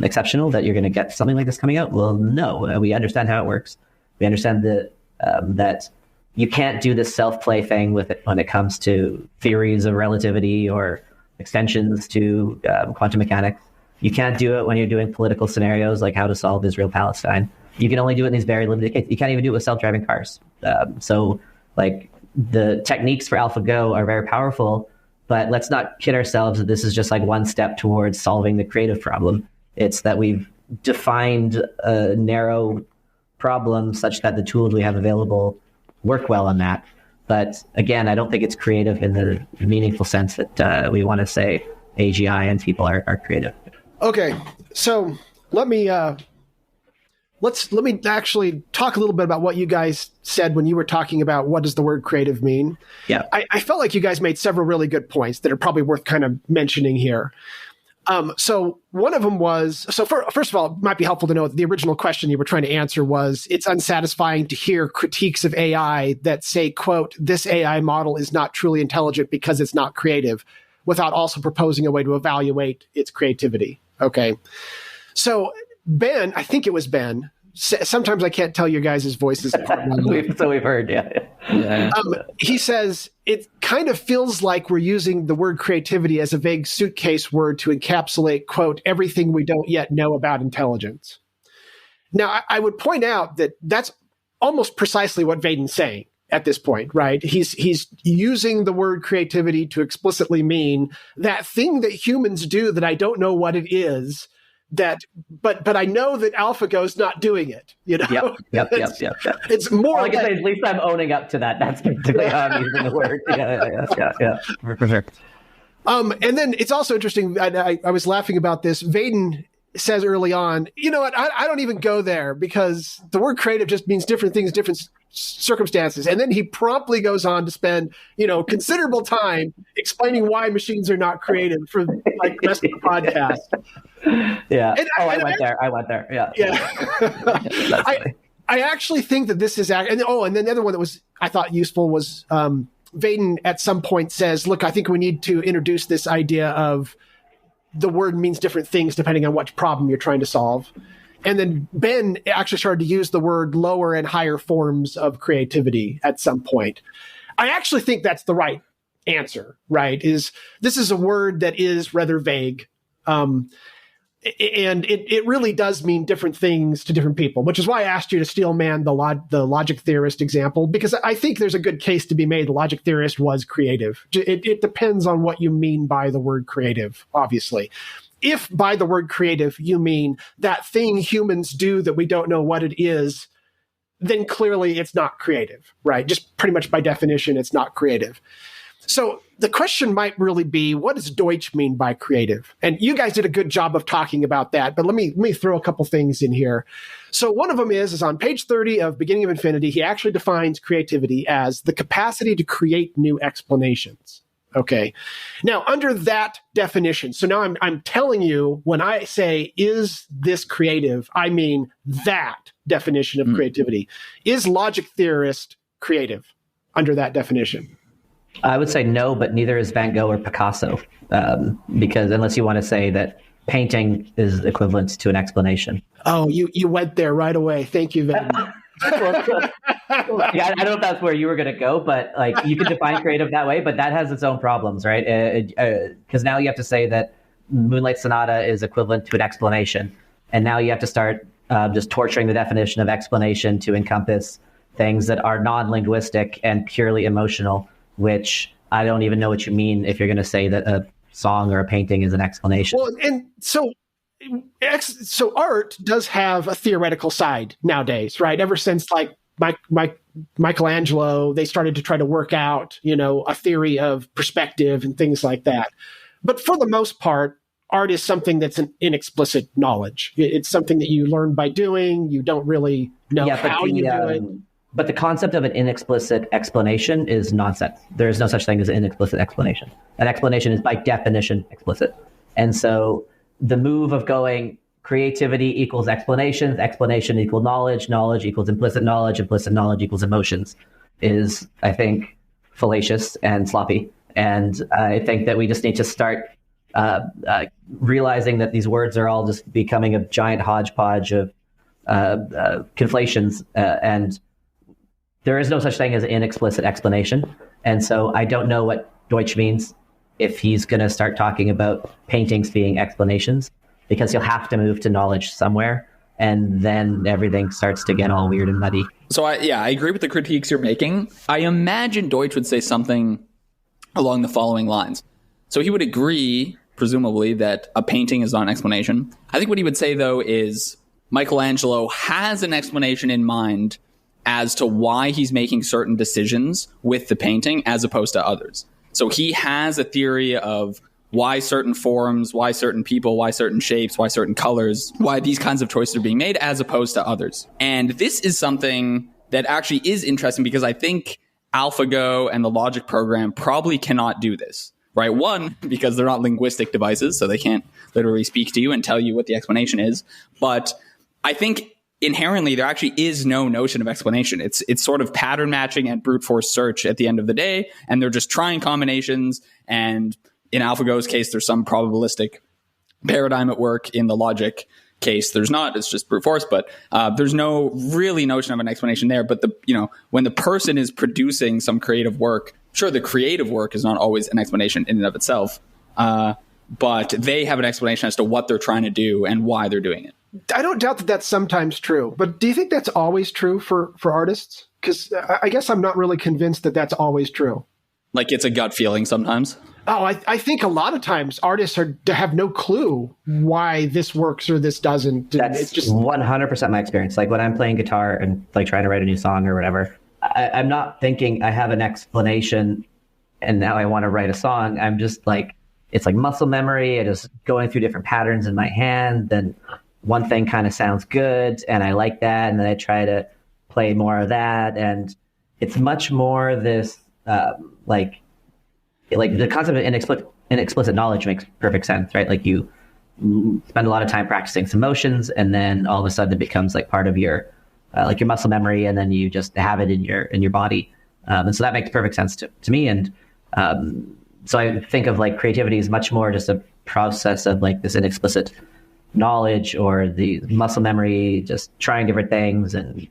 exceptional that you're going to get something like this coming out? Well, no. We understand how it works. We understand that you can't do this self-play thing with it when it comes to theories of relativity or extensions to quantum mechanics. You can't do it when you're doing political scenarios like how to solve Israel-Palestine. You can only do it in these very limited cases. You can't even do it with self-driving cars. So the techniques for AlphaGo are very powerful, but let's not kid ourselves that this is just like one step towards solving the creative problem. It's that we've defined a narrow problem such that the tools we have available work well on that. But again, I don't think it's creative in the meaningful sense that we want to say AGI and people are creative. Okay, so let me actually talk a little bit about what you guys said when you were talking about what does the word creative mean. Yeah, I felt like you guys made several really good points that are probably worth kind of mentioning here. So one of them was, first of all, it might be helpful to know that the original question you were trying to answer was, it's unsatisfying to hear critiques of AI that say, quote, this AI model is not truly intelligent because it's not creative, without also proposing a way to evaluate its creativity. Okay. So Ben, I think it was Ben, sometimes I can't tell your guys' voices apart. So we've heard, yeah. He says, it kind of feels like we're using the word creativity as a vague suitcase word to encapsulate, quote, everything we don't yet know about intelligence. Now, I would point out that that's almost precisely what Vaden's saying at this point, right? He's using the word creativity to explicitly mean that thing that humans do that I don't know what it is, but I know that AlphaGo is not doing it. You know, Yep. It's more. All I can say is, at least I'm owning up to that. That's particularly how I'm using the word. Yeah. For sure. And then it's also interesting. I was laughing about this. Vaden says early on, you know what? I don't even go there because the word creative just means different things, different circumstances. And then he promptly goes on to spend, considerable time explaining why machines are not creative for like the rest of the podcast. Yeah. I went there. Yeah. I actually think that this is, and then the other one that was, I thought useful was, Vaden at some point says, look, I think we need to introduce this idea of the word means different things depending on what problem you're trying to solve. And then Ben actually started to use the word lower and higher forms of creativity at some point. I actually think that's the right answer, right? This is a word that is rather vague. And it really does mean different things to different people, which is why I asked you to steel man the logic theorist example, because I think there's a good case to be made. The logic theorist was creative. It depends on what you mean by the word creative, obviously. If by the word creative you mean that thing humans do that we don't know what it is, then clearly it's not creative, right? Just pretty much by definition, it's not creative. So the question might really be, what does Deutsch mean by creative? And you guys did a good job of talking about that, but let me throw a couple things in here. So one of them is on page 30 of Beginning of Infinity, he actually defines creativity as the capacity to create new explanations. Okay. Now, under that definition, so now I'm telling you, when I say, is this creative, I mean that definition of creativity. Is logic theorist creative under that definition? I would say no, but neither is Van Gogh or Picasso, because unless you want to say that painting is equivalent to an explanation. Oh, you went there right away. Thank you, Van. Yeah, I don't know if that's where you were going to go, but like you can define creative that way, but that has its own problems, right? Because now you have to say that Moonlight Sonata is equivalent to an explanation, and now you have to start just torturing the definition of explanation to encompass things that are non-linguistic and purely emotional, which I don't even know what you mean if you're going to say that a song or a painting is an explanation. Well, and so art does have a theoretical side nowadays, right? Ever since like Michelangelo, they started to try to work out, a theory of perspective and things like that. But for the most part, art is something that's an inexplicit knowledge. It's something that you learn by doing. You don't really know how you do it. But the concept of an inexplicit explanation is nonsense. There is no such thing as an inexplicit explanation. An explanation is by definition explicit. And so the move of going creativity equals explanations, explanation equals knowledge, knowledge equals implicit knowledge equals emotions is, I think, fallacious and sloppy. And I think that we just need to start realizing that these words are all just becoming a giant hodgepodge of conflations, and there is no such thing as an inexplicit explanation. And so I don't know what Deutsch means if he's going to start talking about paintings being explanations, because he'll have to move to knowledge somewhere, and then everything starts to get all weird and muddy. So I agree with the critiques you're making. I imagine Deutsch would say something along the following lines. So he would agree, presumably, that a painting is not an explanation. I think what he would say, though, is Michelangelo has an explanation in mind as to why he's making certain decisions with the painting as opposed to others. So he has a theory of why certain forms, why certain people, why certain shapes, why certain colors, why these kinds of choices are being made as opposed to others. And this is something that actually is interesting, because I think AlphaGo and the logic program probably cannot do this. right? One, because they're not linguistic devices, so they can't literally speak to you and tell you what the explanation is. But I think inherently there actually is no notion of explanation. It's sort of pattern matching and brute force search at the end of the day, and they're just trying combinations. And in AlphaGo's case, there's some probabilistic paradigm at work. In the logic case, there's not. It's just brute force. But there's no really notion of an explanation there. But when the person is producing some creative work, sure, the creative work is not always an explanation in and of itself, but they have an explanation as to what they're trying to do and why they're doing it. I don't doubt that that's sometimes true, but do you think that's always true for artists? Because I guess I'm not really convinced that that's always true. Like it's a gut feeling sometimes? Oh, I think a lot of times artists have no clue why this works or this doesn't. That's it's just 100% my experience. Like when I'm playing guitar and like trying to write a new song or whatever, I'm not thinking I have an explanation and now I want to write a song. I'm just like, it's like muscle memory. I just going through different patterns in my hand. Then one thing kind of sounds good and I like that. And then I try to play more of that. And it's much more this, like the concept of inexplicit knowledge makes perfect sense, right? Like you spend a lot of time practicing some motions and then all of a sudden it becomes like part of your, like your muscle memory, and then you just have it in your body. And so that makes perfect sense to me. And so I think of like creativity as much more just a process of like this inexplicit knowledge or the muscle memory, just trying different things and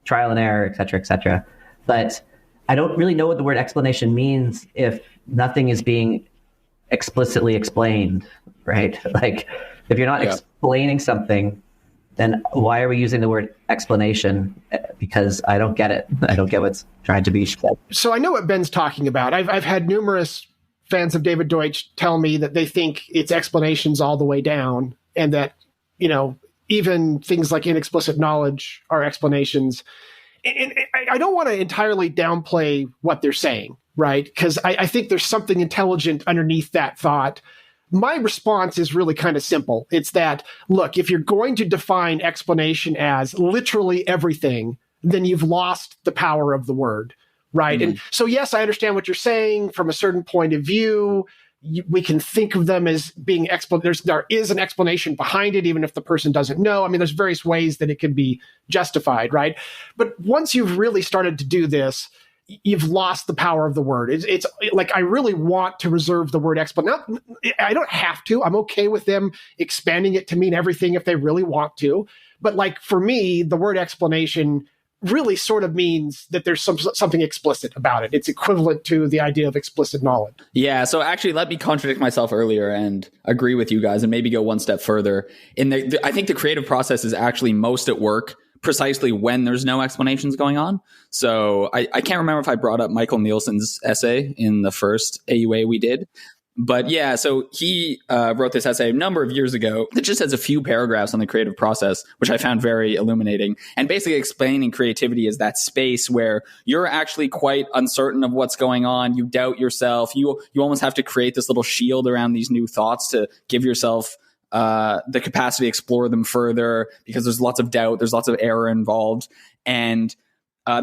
trial and error, et cetera, et cetera. But I don't really know what the word explanation means if nothing is being explicitly explained, right? Like if you're not explaining something, then why are we using the word explanation? Because I don't get it. I don't get what's trying to be said. So I know what Ben's talking about. I've had numerous fans of David Deutsch tell me that they think it's explanations all the way down, and that, even things like inexplicit knowledge are explanations. And I don't want to entirely downplay what they're saying, right? Because I think there's something intelligent underneath that thought. My response is really kind of simple. It's that, look, if you're going to define explanation as literally everything, then you've lost the power of the word, right? Mm-hmm. And so, yes, I understand what you're saying from a certain point of view. We can think of them as being there is an explanation behind it, even if the person doesn't know. I mean, there's various ways that it can be justified, right? But once you've really started to do this, you've lost the power of the word. It's like, I really want to reserve the word explanation. I don't have to. I'm okay with them expanding it to mean everything if they really want to. But like for me, the word explanation really sort of means that there's something explicit about it. It's equivalent to the idea of explicit knowledge. Yeah. So actually, let me contradict myself earlier and agree with you guys and maybe go one step further. I think the creative process is actually most at work precisely when there's no explanations going on. So I can't remember if I brought up Michael Nielson's essay in the first AUA we did. But yeah, so he wrote this essay a number of years ago that just has a few paragraphs on the creative process, which I found very illuminating, and basically explaining creativity as that space where you're actually quite uncertain of what's going on. You doubt yourself. You almost have to create this little shield around these new thoughts to give yourself the capacity to explore them further, because there's lots of doubt, there's lots of error involved. And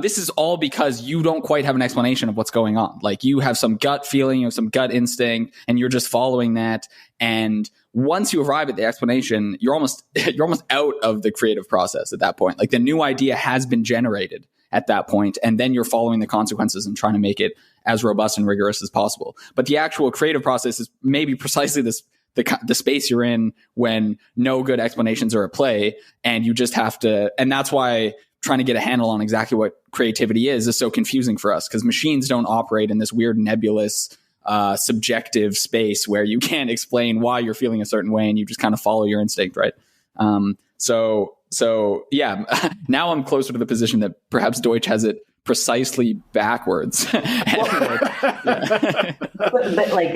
this is all because you don't quite have an explanation of what's going on. Like you have some gut feeling, you have some gut instinct, and you're just following that. And once you arrive at the explanation, you're almost out of the creative process at that point. Like the new idea has been generated at that point, and then you're following the consequences and trying to make it as robust and rigorous as possible. But the actual creative process is maybe precisely the space you're in when no good explanations are at play, and you just have to. And that's why trying to get a handle on exactly what creativity is so confusing for us, because machines don't operate in this weird nebulous subjective space where you can't explain why you're feeling a certain way and you just kind of follow your instinct, right? So yeah, now I'm closer to the position that perhaps Deutsch has it precisely backwards. But like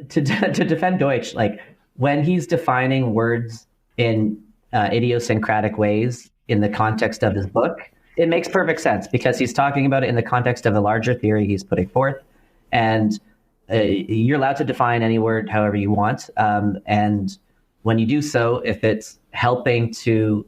to defend Deutsch, like when he's defining words in idiosyncratic ways in the context of his book, it makes perfect sense because he's talking about it in the context of the larger theory he's putting forth. And you're allowed to define any word however you want. And when you do so, if it's helping to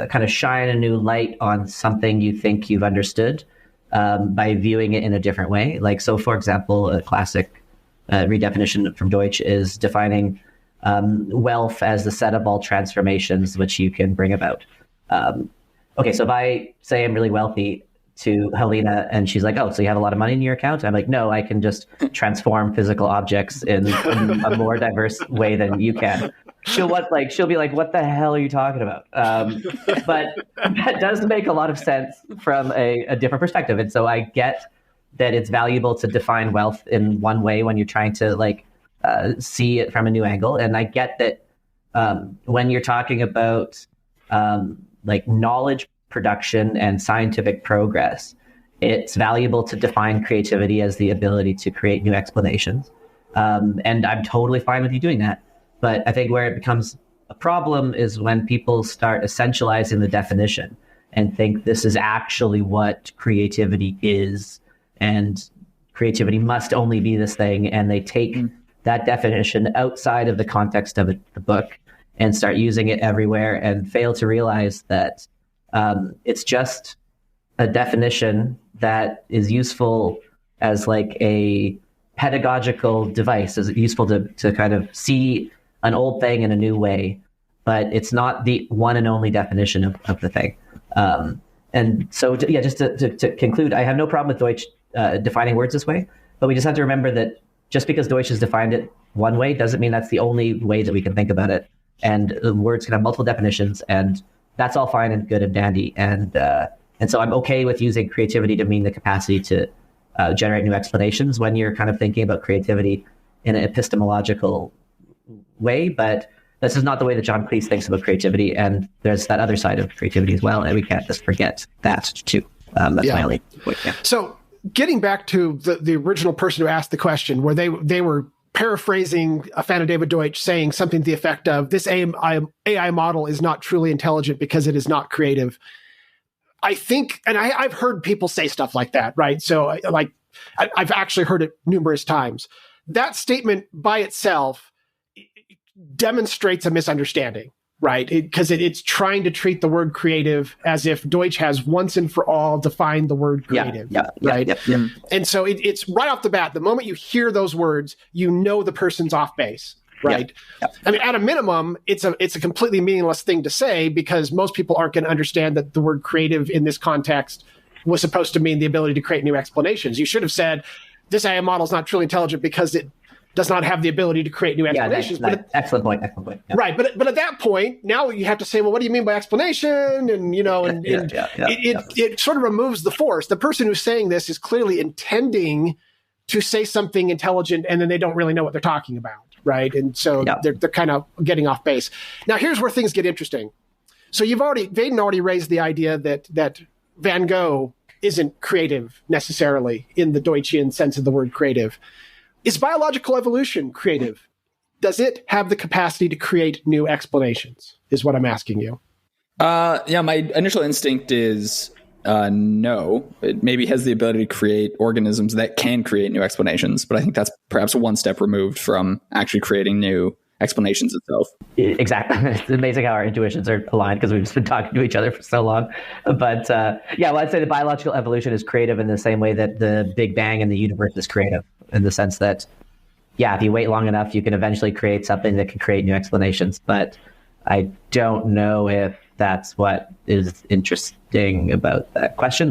kind of shine a new light on something you think you've understood by viewing it in a different way. Like, so for example, a classic redefinition from Deutsch is defining wealth as the set of all transformations which you can bring about. Okay, so if I say I'm really wealthy to Helena and she's like, oh, so you have a lot of money in your account? I'm like, no, I can just transform physical objects in a more diverse way than you can. She'll be like, what the hell are you talking about? But that does make a lot of sense from a different perspective. And so I get that it's valuable to define wealth in one way when you're trying to see it from a new angle. And I get that when you're talking about knowledge production and scientific progress, it's valuable to define creativity as the ability to create new explanations. And I'm totally fine with you doing that. But I think where it becomes a problem is when people start essentializing the definition and think this is actually what creativity is, and creativity must only be this thing, and they take that definition outside of the context of the book and start using it everywhere and fail to realize that it's just a definition that is useful as a pedagogical device. Is useful to kind of see an old thing in a new way, but it's not the one and only definition of the thing. And so, just to conclude, I have no problem with Deutsch defining words this way, but we just have to remember that just because Deutsch has defined it one way doesn't mean that's the only way that we can think about it. And the words can have multiple definitions, and that's all fine and good and dandy. And so I'm okay with using creativity to mean the capacity to generate new explanations when you're kind of thinking about creativity in an epistemological way. But this is not the way that John Cleese thinks about creativity. And there's that other side of creativity as well. And we can't just forget that too. That's my only point. Yeah. So getting back to the original person who asked the question, where they were paraphrasing a fan of David Deutsch saying something to the effect of, this AI model is not truly intelligent because it is not creative. I think, and I've heard people say stuff like that, right? So I've actually heard it numerous times. That statement by itself demonstrates a misunderstanding, right? Because it's trying to treat the word creative as if Deutsch has once and for all defined the word creative, right? Yeah. And so it's right off the bat, the moment you hear those words, you know the person's off base, right? Yeah. I mean, at a minimum, it's a completely meaningless thing to say, because most people aren't going to understand that the word creative in this context was supposed to mean the ability to create new explanations. You should have said, this AI model is not truly intelligent because it does not have the ability to create new explanations. Excellent point. Yeah. Right, but at that point, now you have to say, well, what do you mean by explanation? And it sort of removes the force. The person who's saying this is clearly intending to say something intelligent, and then they don't really know what they're talking about, right? And so they're kind of getting off base. Now, here's where things get interesting. So Vaden already raised the idea that Van Gogh isn't creative necessarily in the Deutschian sense of the word creative. Is biological evolution creative? Does it have the capacity to create new explanations, is what I'm asking you. My initial instinct is no. It maybe has the ability to create organisms that can create new explanations, but I think that's perhaps one step removed from actually creating new explanations itself. Exactly. It's amazing how our intuitions are aligned because we've just been talking to each other for so long. But I'd say the biological evolution is creative in the same way that the Big Bang and the universe is creative, in the sense that, if you wait long enough, you can eventually create something that can create new explanations. But I don't know if that's what is interesting about that question.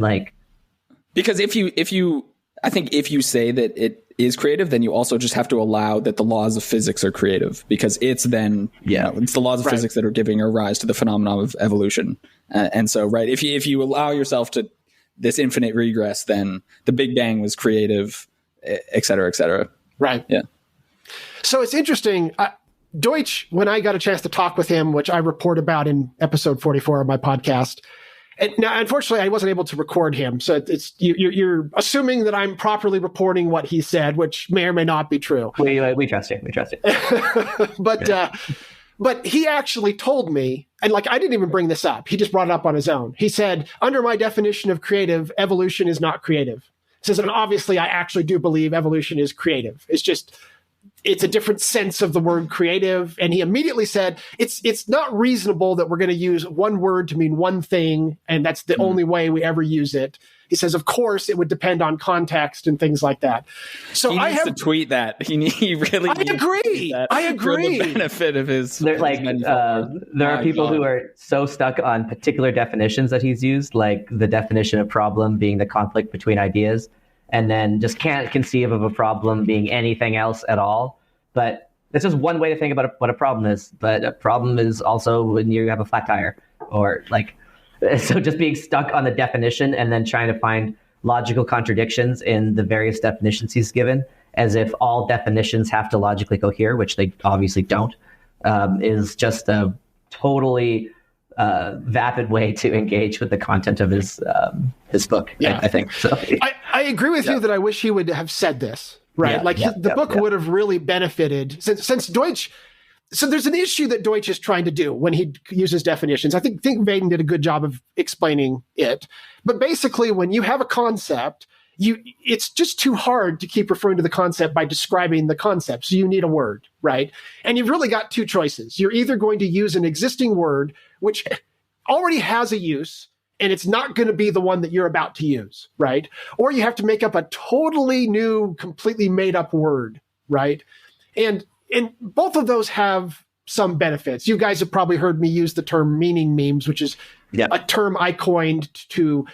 Because if you say that it is creative, then you also just have to allow that the laws of physics are creative, because it's then, it's the laws of physics that are giving a rise to the phenomenon of evolution. And so, right, if you allow yourself to this infinite regress, then the Big Bang was creative, et cetera, et cetera. Right. Yeah. So it's interesting. Deutsch, when I got a chance to talk with him, which I report about in episode 44 of my podcast, and now, unfortunately, I wasn't able to record him. So you're assuming that I'm properly reporting what he said, which may or may not be true. We trust you. We trust you. But he actually told me, and I didn't even bring this up. He just brought it up on his own. He said, under my definition of creative, evolution is not creative. He says, and obviously, I actually do believe evolution is creative. It's a different sense of the word creative. And he immediately said, it's not reasonable that we're going to use one word to mean one thing, and that's the only way we ever use it. He says, of course, it would depend on context and things like that. So he needs to tweet that. He really. I agree. I agree. For the benefit of his. There are people who are so stuck on particular definitions that he's used, like the definition of problem being the conflict between ideas, and then just can't conceive of a problem being anything else at all. But that's just one way to think about what a problem is. But a problem is also when you have a flat tire, or like. So just being stuck on the definition and then trying to find logical contradictions in the various definitions he's given, as if all definitions have to logically cohere, which they obviously don't, is just a totally vapid way to engage with the content of his book. Yeah. I think so. I agree with you that I wish he would have said this, right? The book would have really benefited since Deutsch. So there's an issue that Deutsch is trying to do when he uses definitions. I think Vaden did a good job of explaining it. But basically, when you have a concept, it's just too hard to keep referring to the concept by describing the concept. So you need a word, right? And you've really got two choices. You're either going to use an existing word, which already has a use, and it's not going to be the one that you're about to use, right? Or you have to make up a totally new, completely made up word, right? And both of those have some benefits. You guys have probably heard me use the term meaning memes, which is a term I coined to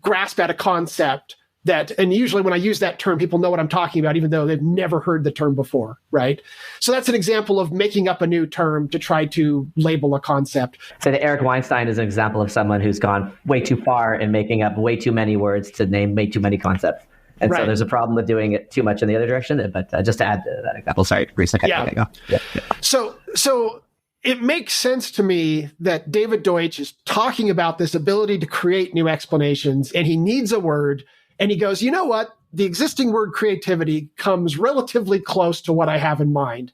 grasp at a concept and usually when I use that term, people know what I'm talking about, even though they've never heard the term before, right? So that's an example of making up a new term to try to label a concept. So Eric Weinstein is an example of someone who's gone way too far in making up way too many words to name way too many concepts. And so there's a problem with doing it too much in the other direction. But just to add to that example, sorry, Bruce, I can't go. Yeah. So it makes sense to me that David Deutsch is talking about this ability to create new explanations, and he needs a word. And he goes, you know what? The existing word creativity comes relatively close to what I have in mind.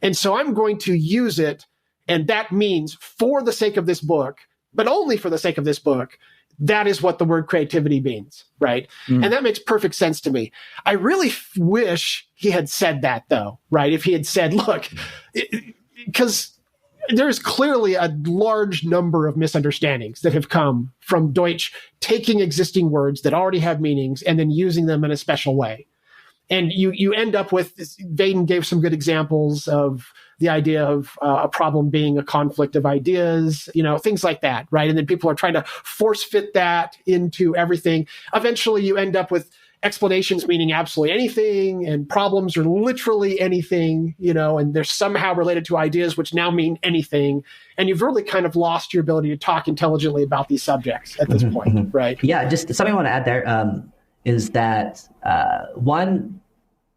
And so I'm going to use it. And that means for the sake of this book, but only for the sake of this book, that is what the word creativity means, right? And that makes perfect sense to me. I really wish he had said that, though, right? If he had said, look, because there's clearly a large number of misunderstandings that have come from Deutsch taking existing words that already have meanings and then using them in a special way. And you end up with, Vaden gave some good examples of the idea of a problem being a conflict of ideas, things like that, right? And then people are trying to force fit that into everything. Eventually you end up with explanations meaning absolutely anything, and problems are literally anything, and they're somehow related to ideas which now mean anything. And you've really kind of lost your ability to talk intelligently about these subjects at this point, right? Yeah, just something I want to add there is that, one,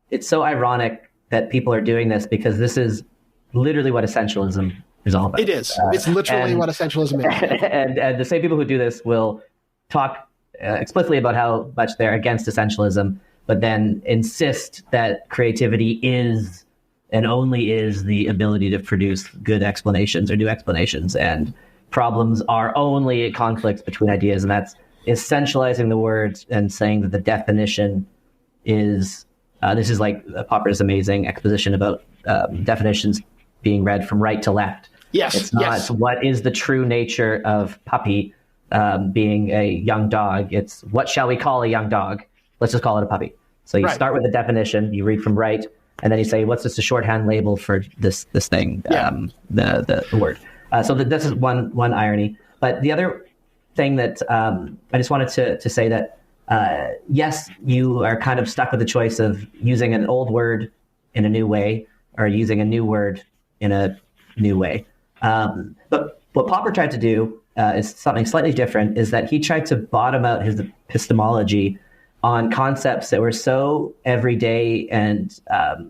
it's so ironic that people are doing this because this is literally what essentialism is all about. It is. It's literally what essentialism is. And the same people who do this will talk explicitly about how much they're against essentialism, but then insist that creativity is and only is the ability to produce good explanations or new explanations, and problems are only conflicts between ideas. And that's essentializing the words and saying that the definition is, this is like Popper's amazing exposition about definitions being read from right to left. Yes. It's not what is the true nature of puppy being a young dog. It's what shall we call a young dog? Let's just call it a puppy. So you start with the definition, you read from right, and then you say, what's just a shorthand label for this thing, the word. So this is one irony. But the other thing that I just wanted to say that, yes, you are kind of stuck with the choice of using an old word in a new way or using a new word in a new way. But what Popper tried to do is something slightly different, is that he tried to bottom out his epistemology on concepts that were so everyday and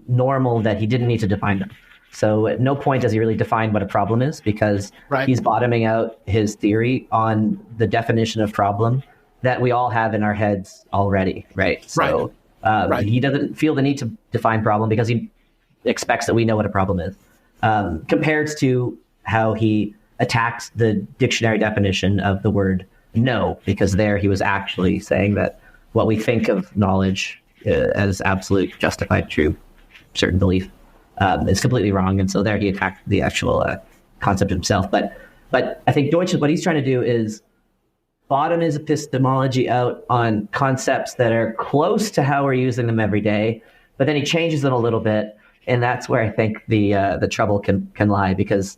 normal that he didn't need to define them. So at no point does he really define what a problem is, because he's bottoming out his theory on the definition of problem that we all have in our heads already, right? So he doesn't feel the need to define problem because he expects that we know what a problem is, compared to how he attacked the dictionary definition of the word know, because there he was actually saying that what we think of knowledge as absolute, justified, true, certain belief is completely wrong. And so there he attacked the actual concept himself. But I think Deutsch, what he's trying to do is bottom his epistemology out on concepts that are close to how we're using them every day, but then he changes them a little bit. And that's where I think the trouble can lie, because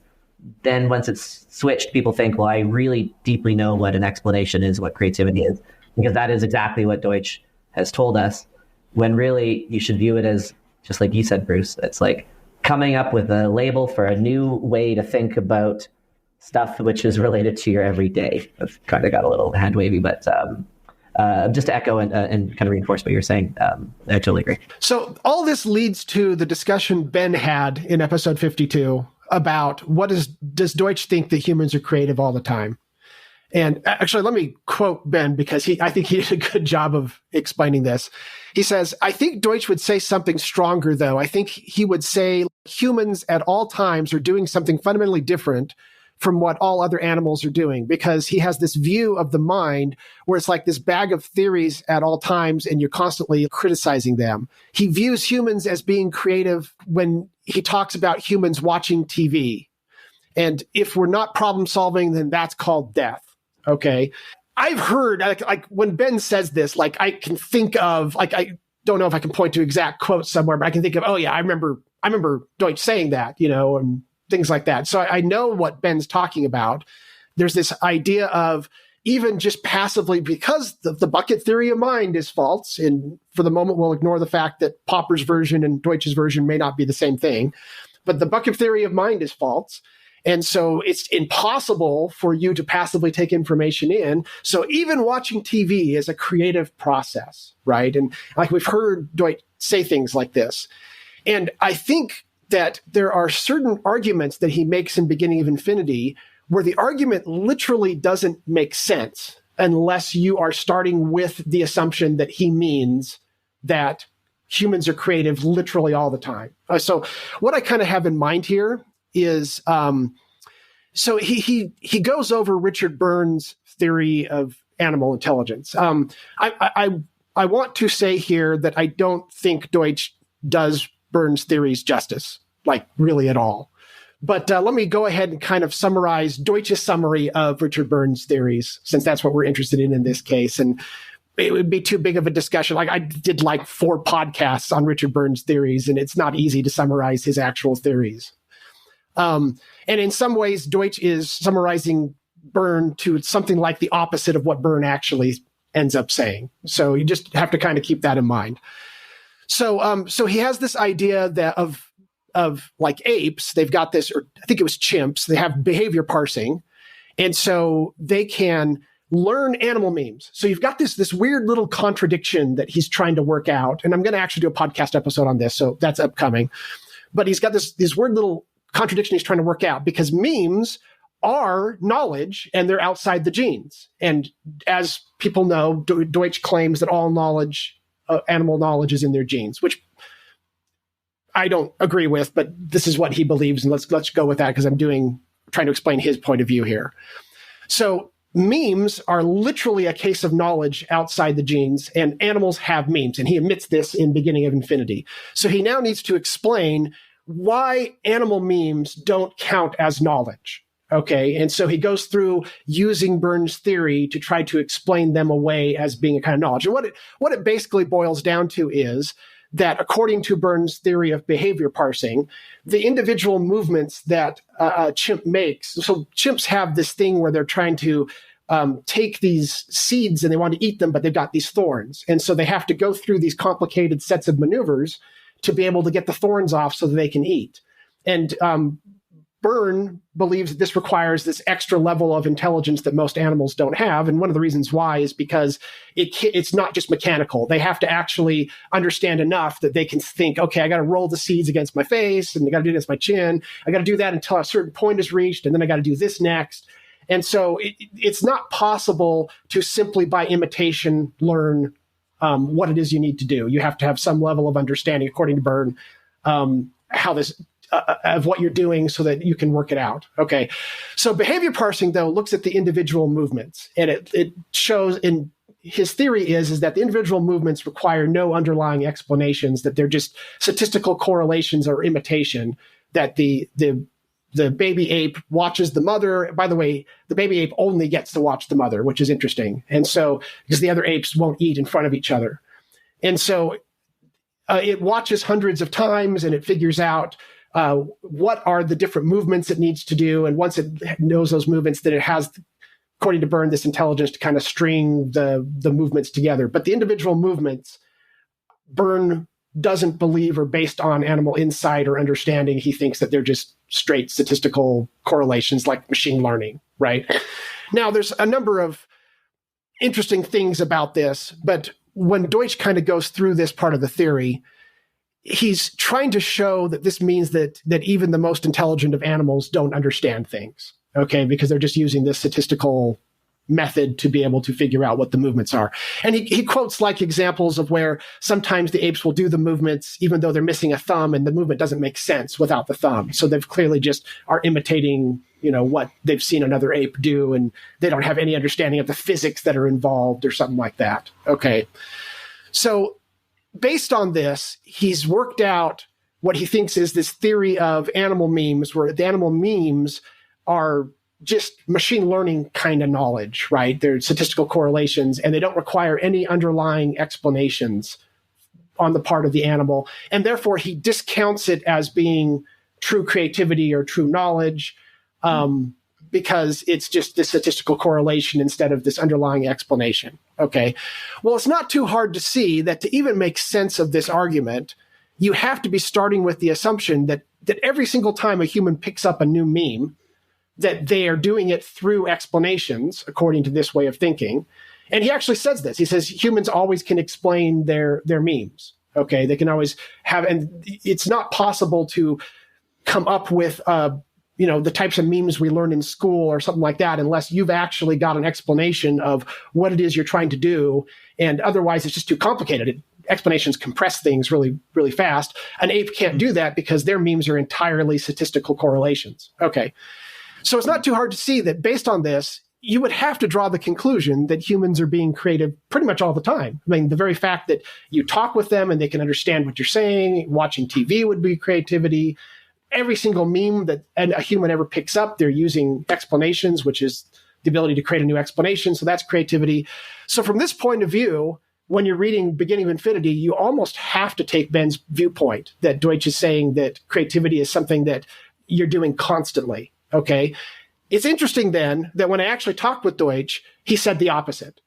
then once it's switched, people think, well, I really deeply know what an explanation is, what creativity is, because that is exactly what Deutsch has told us, when really you should view it as, just like you said, Bruce, it's like coming up with a label for a new way to think about stuff which is related to your everyday. I've kind of got a little hand wavy, but just to echo and kind of reinforce what you're saying, I totally agree. So all this leads to the discussion Ben had in episode 52 about does Deutsch think that humans are creative all the time? And actually, let me quote Ben, because I think he did a good job of explaining this. He says, I think Deutsch would say something stronger, though. I think he would say humans at all times are doing something fundamentally different from what all other animals are doing, because he has this view of the mind where it's like this bag of theories at all times and you're constantly criticizing them. He views humans as being creative when he talks about humans watching TV. And if we're not problem solving, then that's called death. Okay. I've heard, like when Ben says this, like I can think of, like, I don't know if I can point to exact quotes somewhere, but I can think of, oh yeah, I remember Deutsch saying that, and things like that. So I know what Ben's talking about. There's this idea of even just passively, because the bucket theory of mind is false. And for the moment, we'll ignore the fact that Popper's version and Deutsch's version may not be the same thing, but the bucket theory of mind is false. And so it's impossible for you to passively take information in. So even watching TV is a creative process, right? And like we've heard Deutsch say things like this. And I think that there are certain arguments that he makes in Beginning of Infinity where the argument literally doesn't make sense unless you are starting with the assumption that he means that humans are creative literally all the time. So what I kind of have in mind here is, so he goes over Richard Byrne's theory of animal intelligence. I want to say here that I don't think Deutsch does Byrne's theories justice, like really at all. But let me go ahead and kind of summarize Deutsch's summary of Richard Byrne's theories, since that's what we're interested in this case. And it would be too big of a discussion. Like I did like 4 podcasts on Richard Byrne's theories, and it's not easy to summarize his actual theories. And in some ways, Deutsch is summarizing Byrne to something like the opposite of what Byrne actually ends up saying. So you just have to kind of keep that in mind. So he has this idea that of like apes, they've got this, or I think it was chimps, they have behavior parsing. And so they can learn animal memes. So you've got this weird little contradiction that he's trying to work out. And I'm going to actually do a podcast episode on this. So that's upcoming. But he's got this weird little contradiction he's trying to work out, because memes are knowledge and they're outside the genes. And as people know, Deutsch claims that all knowledge, animal knowledge, is in their genes, which I don't agree with, but this is what he believes. And let's go with that, because I'm trying to explain his point of view here. So memes are literally a case of knowledge outside the genes, and animals have memes. And he admits this in Beginning of Infinity. So he now needs to explain why animal memes don't count as knowledge. Okay. And so he goes through using Byrne's theory to try to explain them away as being a kind of knowledge. And what it basically boils down to is that according to Byrne's theory of behavior parsing, the individual movements that a chimp makes, so chimps have this thing where they're trying to take these seeds and they want to eat them, but they've got these thorns. And so they have to go through these complicated sets of maneuvers to be able to get the thorns off so that they can eat. And Byrne believes that this requires this extra level of intelligence that most animals don't have. And one of the reasons why is because it's not just mechanical. They have to actually understand enough that they can think, okay, I got to roll the seeds against my face, and I got to do this with my chin. I got to do that until a certain point is reached, and then I got to do this next. And so it's not possible to simply by imitation learn what it is you need to do. You have to have some level of understanding, according to Byrne, how this of what you're doing so that you can work it out. Okay. So behavior parsing, though, looks at the individual movements, and it shows, in his theory is that the individual movements require no underlying explanations, that they're just statistical correlations or imitation, that the the baby ape watches the mother. By the way, the baby ape only gets to watch the mother, which is interesting. And so, because the other apes won't eat in front of each other. And so it watches hundreds of times and it figures out what are the different movements it needs to do. And once it knows those movements, then it has, according to Byrne, this intelligence to kind of string the movements together. But the individual movements, Byrne doesn't believe are based on animal insight or understanding. He thinks that they're just straight statistical correlations like machine learning, right? Now, there's a number of interesting things about this, but when Deutsch kind of goes through this part of the theory, he's trying to show that this means that even the most intelligent of animals don't understand things, okay? Because they're just using this statistical method to be able to figure out what the movements are. And he quotes like examples of where sometimes the apes will do the movements even though they're missing a thumb and the movement doesn't make sense without the thumb. So they've clearly just are imitating, what they've seen another ape do, and they don't have any understanding of the physics that are involved or something like that. Okay. So based on this, he's worked out what he thinks is this theory of animal memes, where the animal memes are just machine learning kind of knowledge, right? They're statistical correlations, and they don't require any underlying explanations on the part of the animal. And therefore, he discounts it as being true creativity or true knowledge because it's just this statistical correlation instead of this underlying explanation. Okay. Well, it's not too hard to see that to even make sense of this argument, you have to be starting with the assumption that every single time a human picks up a new meme, that they are doing it through explanations, according to this way of thinking. And he actually says this. He says humans always can explain their memes. Okay, they can always have, and it's not possible to come up with, the types of memes we learn in school or something like that unless you've actually got an explanation of what it is you're trying to do. And otherwise, it's just too complicated. Explanations compress things really, really fast. An ape can't do that because their memes are entirely statistical correlations. Okay. So it's not too hard to see that based on this, you would have to draw the conclusion that humans are being creative pretty much all the time. I mean, the very fact that you talk with them and they can understand what you're saying, watching TV would be creativity. Every single meme that a human ever picks up, they're using explanations, which is the ability to create a new explanation. So that's creativity. So from this point of view, when you're reading Beginning of Infinity, you almost have to take Ben's viewpoint that Deutsch is saying that creativity is something that you're doing constantly. Okay. It's interesting then that when I actually talked with Deutsch, he said the opposite.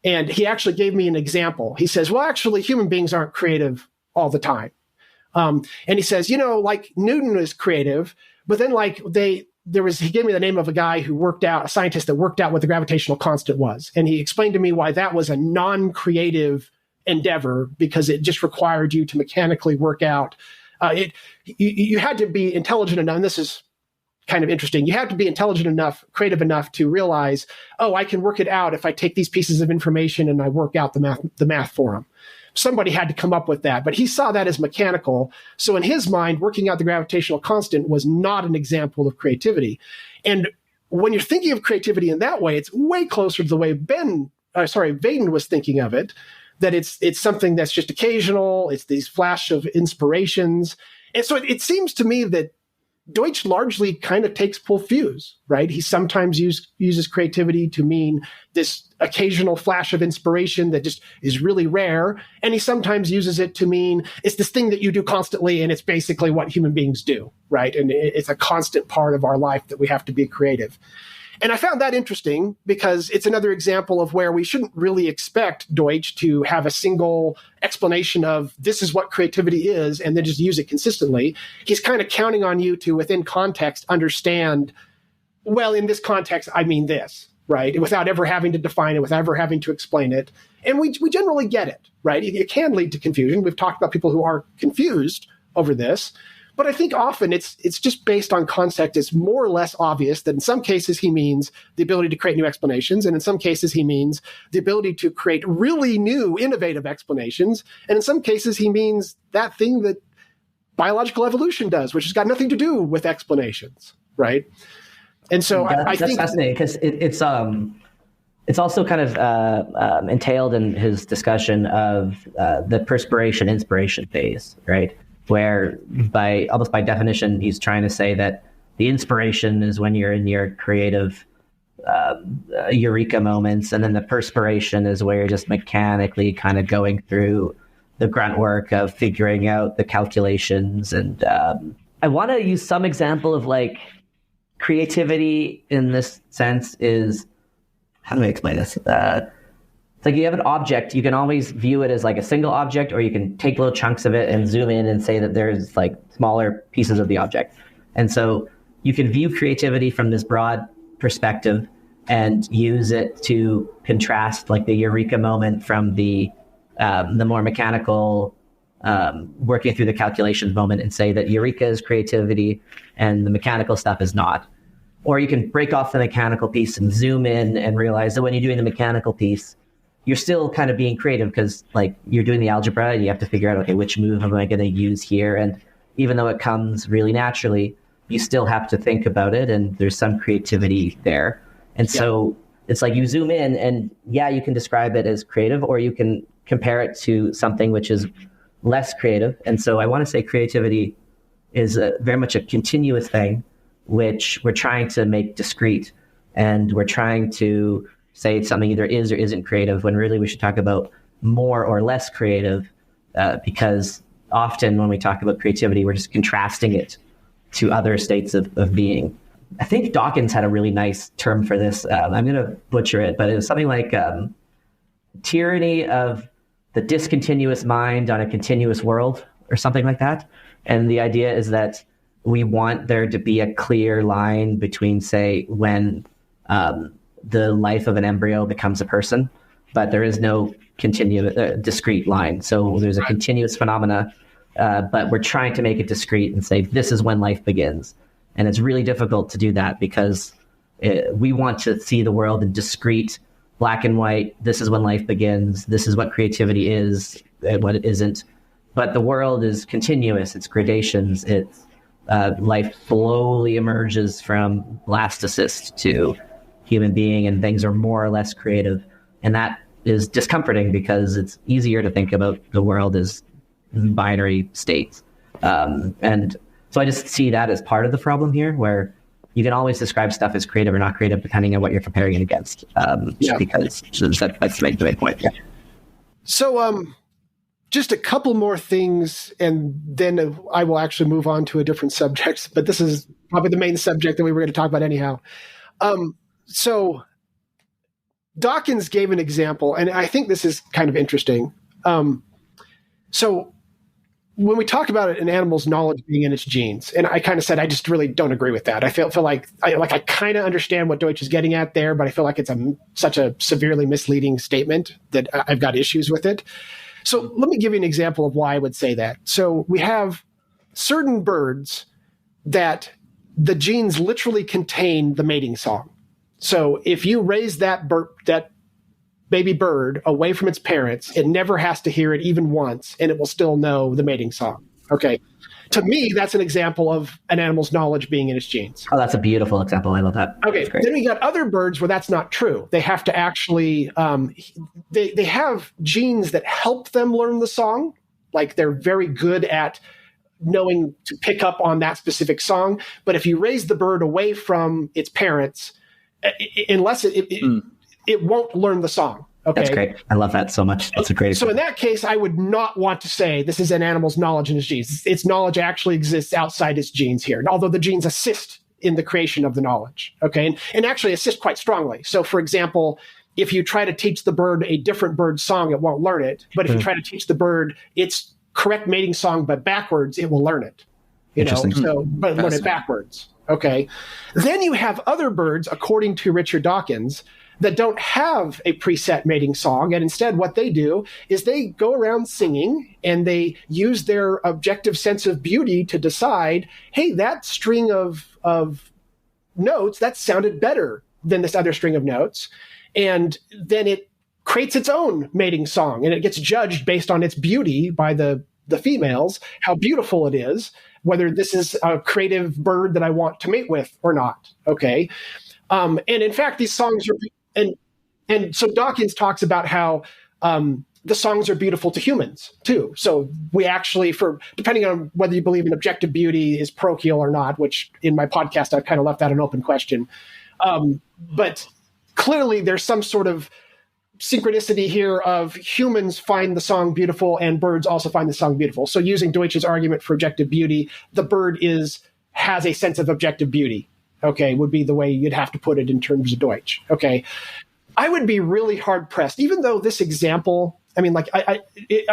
And he actually gave me an example. He says, well, actually, human beings aren't creative all the time. And he says, like Newton was creative, but then he gave me the name of a guy a scientist that worked out what the gravitational constant was. And he explained to me why that was a non-creative endeavor because it just required you to mechanically work out. You had to be intelligent enough, and this is kind of interesting. You have to be intelligent enough, creative enough to realize, I can work it out if I take these pieces of information and I work out the math for them. Somebody had to come up with that, but he saw that as mechanical. So in his mind, working out the gravitational constant was not an example of creativity. And when you're thinking of creativity in that way, it's way closer to the way Vaden was thinking of it, that it's something that's just occasional. It's these flash of inspirations. And so it seems to me that Deutsch largely kind of takes full fuse, right? He sometimes uses creativity to mean this occasional flash of inspiration that just is really rare. And he sometimes uses it to mean it's this thing that you do constantly, and it's basically what human beings do, right? And it's a constant part of our life that we have to be creative. And I found that interesting because it's another example of where we shouldn't really expect Deutsch to have a single explanation of this is what creativity is and then just use it consistently. He's kind of counting on you to, within context, understand, well, in this context, I mean this, right? Without ever having to define it, without ever having to explain it. And we generally get it, right? It can lead to confusion. We've talked about people who are confused over this. But I think often it's just based on context. It's more or less obvious that in some cases he means the ability to create new explanations, and in some cases he means the ability to create really new, innovative explanations, and in some cases he means that thing that biological evolution does, which has got nothing to do with explanations, right? And so I think that's fascinating because it's also kind of entailed in his discussion of the perspiration-inspiration phase, right? Where almost by definition, he's trying to say that the inspiration is when you're in your creative eureka moments, and then the perspiration is where you're just mechanically kind of going through the grunt work of figuring out the calculations. And I want to use some example of like creativity in this sense is, how do I explain this? It's like you have an object, you can always view it as like a single object, or you can take little chunks of it and zoom in and say that there's like smaller pieces of the object. And so you can view creativity from this broad perspective and use it to contrast like the eureka moment from the more mechanical working through the calculations moment, and say that eureka is creativity and the mechanical stuff is not. Or you can break off the mechanical piece and zoom in and realize that when you're doing the mechanical piece, you're still kind of being creative because like you're doing the algebra and you have to figure out, okay, which move am I going to use here? And even though it comes really naturally, you still have to think about it, and there's some creativity there. And so it's like you zoom in and you can describe it as creative, or you can compare it to something which is less creative. And so I want to say creativity is very much a continuous thing, which we're trying to make discrete, and we're trying to say something either is or isn't creative, when really we should talk about more or less creative, because often when we talk about creativity, we're just contrasting it to other states of being. I think Dawkins had a really nice term for this. I'm going to butcher it, but it was something like tyranny of the discontinuous mind on a continuous world, or something like that. And the idea is that we want there to be a clear line between, say, when the life of an embryo becomes a person, but there is no continuous discrete line. So there's a continuous phenomena, but we're trying to make it discrete and say this is when life begins. And it's really difficult to do that because we want to see the world in discrete, black and white. This is when life begins. This is what creativity is and what it isn't. But the world is continuous. It's gradations. It's life slowly emerges from blastocyst to human being, and things are more or less creative. And that is discomforting because it's easier to think about the world as binary states. And so I just see that as part of the problem here, where you can always describe stuff as creative or not creative depending on what you're comparing it against. Because that's the main point. Yeah. So just a couple more things, and then I will actually move on to a different subject. But this is probably the main subject that we were going to talk about anyhow. So Dawkins gave an example, and I think this is kind of interesting. So when we talk about an animal's knowledge being in its genes, and I kind of said I just really don't agree with that. I feel like I kind of understand what Deutsch is getting at there, but I feel like it's such a severely misleading statement that I've got issues with it. So let me give you an example of why I would say that. So we have certain birds that the genes literally contain the mating song. So if you raise that baby bird away from its parents, it never has to hear it even once, and it will still know the mating song. Okay. To me, that's an example of an animal's knowledge being in its genes. Oh, that's a beautiful example. I love that. Okay. Then we got other birds where that's not true. They have to actually, they have genes that help them learn the song. Like they're very good at knowing to pick up on that specific song. But if you raise the bird away from its parents, unless it won't learn the song. Okay. That's great. I love that so much. That's a great example. So in that case, I would not want to say this is an animal's knowledge in its genes. Its knowledge actually exists outside its genes here, although the genes assist in the creation of the knowledge. Okay. And actually assist quite strongly. So for example, if you try to teach the bird a different bird song, it won't learn it. But if you try to teach the bird its correct mating song, but backwards, it will learn it. But learn it backwards. Okay. Then you have other birds, according to Richard Dawkins, that don't have a preset mating song. And instead what they do is they go around singing, and they use their objective sense of beauty to decide, hey, that string of notes, that sounded better than this other string of notes. And then it creates its own mating song, and it gets judged based on its beauty by the females, how beautiful it is, whether this is a creative bird that I want to mate with or not. Okay. And in fact, these songs are, and so Dawkins talks about how the songs are beautiful to humans too. So we actually, depending on whether you believe in objective beauty is parochial or not, which in my podcast I've kind of left that an open question. But clearly there's some sort of synchronicity here of humans find the song beautiful and birds also find the song beautiful. So using Deutsch's argument for objective beauty, the bird has a sense of objective beauty, okay, would be the way you'd have to put it in terms of Deutsch, okay. I would be really hard pressed, even though this example, I mean, like,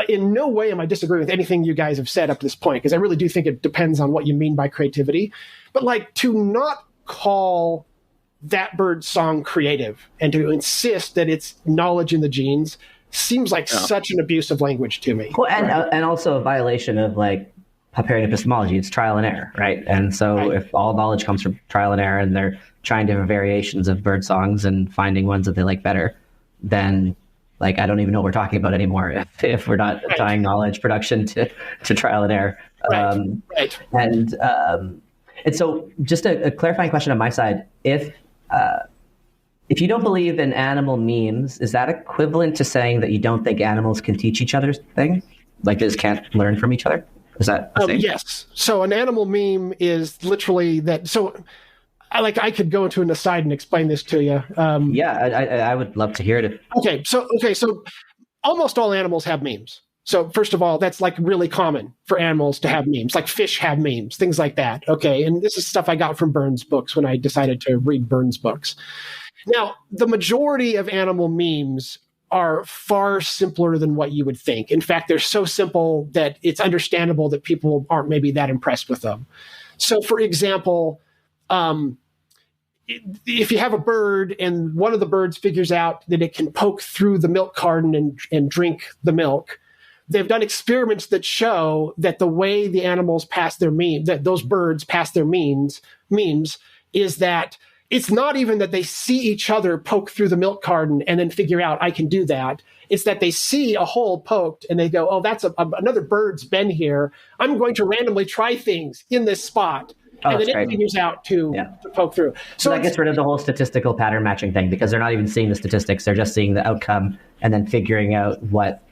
in no way am I disagreeing with anything you guys have said up to this point, because I really do think it depends on what you mean by creativity. But like, to not call that bird's song creative and to insist that it's knowledge in the genes seems like such an abuse of language to me. Well, and also a violation of like Popperian epistemology. It's trial and error, right? And so if all knowledge comes from trial and error and they're trying different variations of bird songs and finding ones that they like better, then like, I don't even know what we're talking about anymore if we're not tying knowledge production to trial and error. And so just a clarifying question on my side, if you don't believe in animal memes, is that equivalent to saying that you don't think animals can teach each other things? Like they just can't learn from each other? Is that the same? Yes. So an animal meme is literally that. So I could go into an aside and explain this to you. I would love to hear it. Okay. So almost all animals have memes. So first of all, that's like really common for animals to have memes, like fish have memes, things like that. Okay. And this is stuff I got from Byrne's books when I decided to read Byrne's books. Now, the majority of animal memes are far simpler than what you would think. In fact, they're so simple that it's understandable that people aren't maybe that impressed with them. So for example, if you have a bird and one of the birds figures out that it can poke through the milk carton and drink the milk, they've done experiments that show that the way the animals pass their memes, that those birds pass their memes is that it's not even that they see each other poke through the milk carton and then figure out I can do that. It's that they see a hole poked and they go, oh, that's another bird's been here. I'm going to randomly try things in this spot. And then it figures out to poke through. So that gets rid of the whole statistical pattern matching thing because they're not even seeing the statistics. They're just seeing the outcome and then figuring out what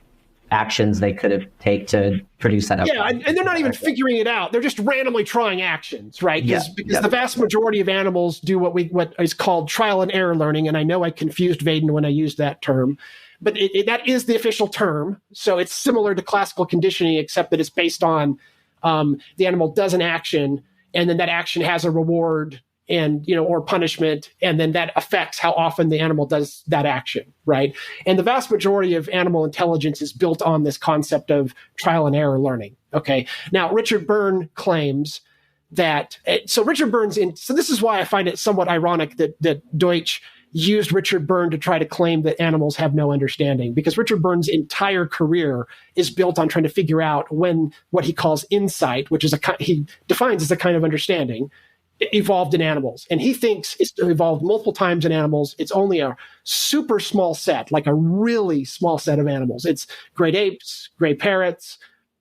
actions they could have taken to produce that outcome. Yeah, and they're not even figuring it out. They're just randomly trying actions, right? Because the vast majority of animals do what is called trial and error learning. And I know I confused Vaden when I used that term, but that is the official term. So it's similar to classical conditioning, except that it's based on the animal does an action, and then that action has a reward and, or punishment, and then that affects how often the animal does that action, right? And the vast majority of animal intelligence is built on this concept of trial and error learning, okay? Now, Richard Byrne claims that, so this is why I find it somewhat ironic that Deutsch used Richard Byrne to try to claim that animals have no understanding, because Richard Byrne's entire career is built on trying to figure out when what he calls insight, which is he defines as a kind of understanding, evolved in animals. And he thinks it's evolved multiple times in animals. It's only a super small set, like a really small set of animals. It's great apes, gray parrots,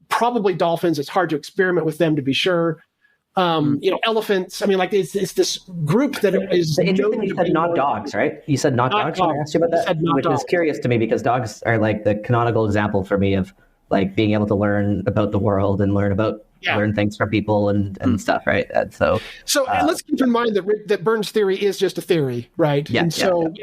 probably dolphins. It's hard to experiment with them to be sure. Elephants. I mean, like it's this group that is. Interesting, you said not dogs, right? You said not dogs when I asked you about that, which is curious to me because dogs are like the canonical example for me of like being able to learn about the world and learn things from people and stuff, right? And so let's keep in mind that Byrne's theory is just a theory, right? Yeah, and so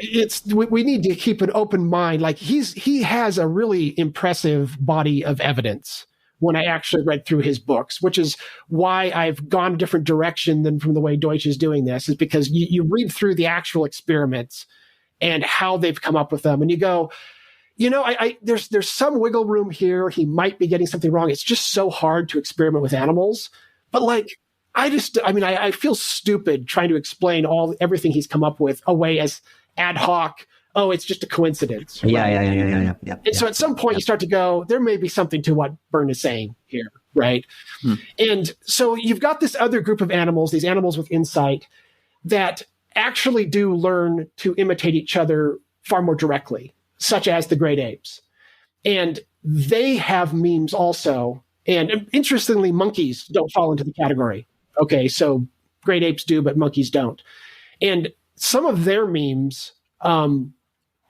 we need to keep an open mind. Like he has a really impressive body of evidence when I actually read through his books, which is why I've gone a different direction than from the way Deutsch is doing this, is because you read through the actual experiments and how they've come up with them, and you go, there's some wiggle room here. He might be getting something wrong. It's just so hard to experiment with animals. But I feel stupid trying to explain everything he's come up with away as ad hoc. Oh, it's just a coincidence. Right? Yeah. And so at some point you start to go, there may be something to what Byrne is saying here, right? And so you've got this other group of animals, these animals with insight, that actually do learn to imitate each other far more directly, such as the great apes. And they have memes also. And interestingly, monkeys don't fall into the category. Okay, so great apes do, but monkeys don't. And some of their memes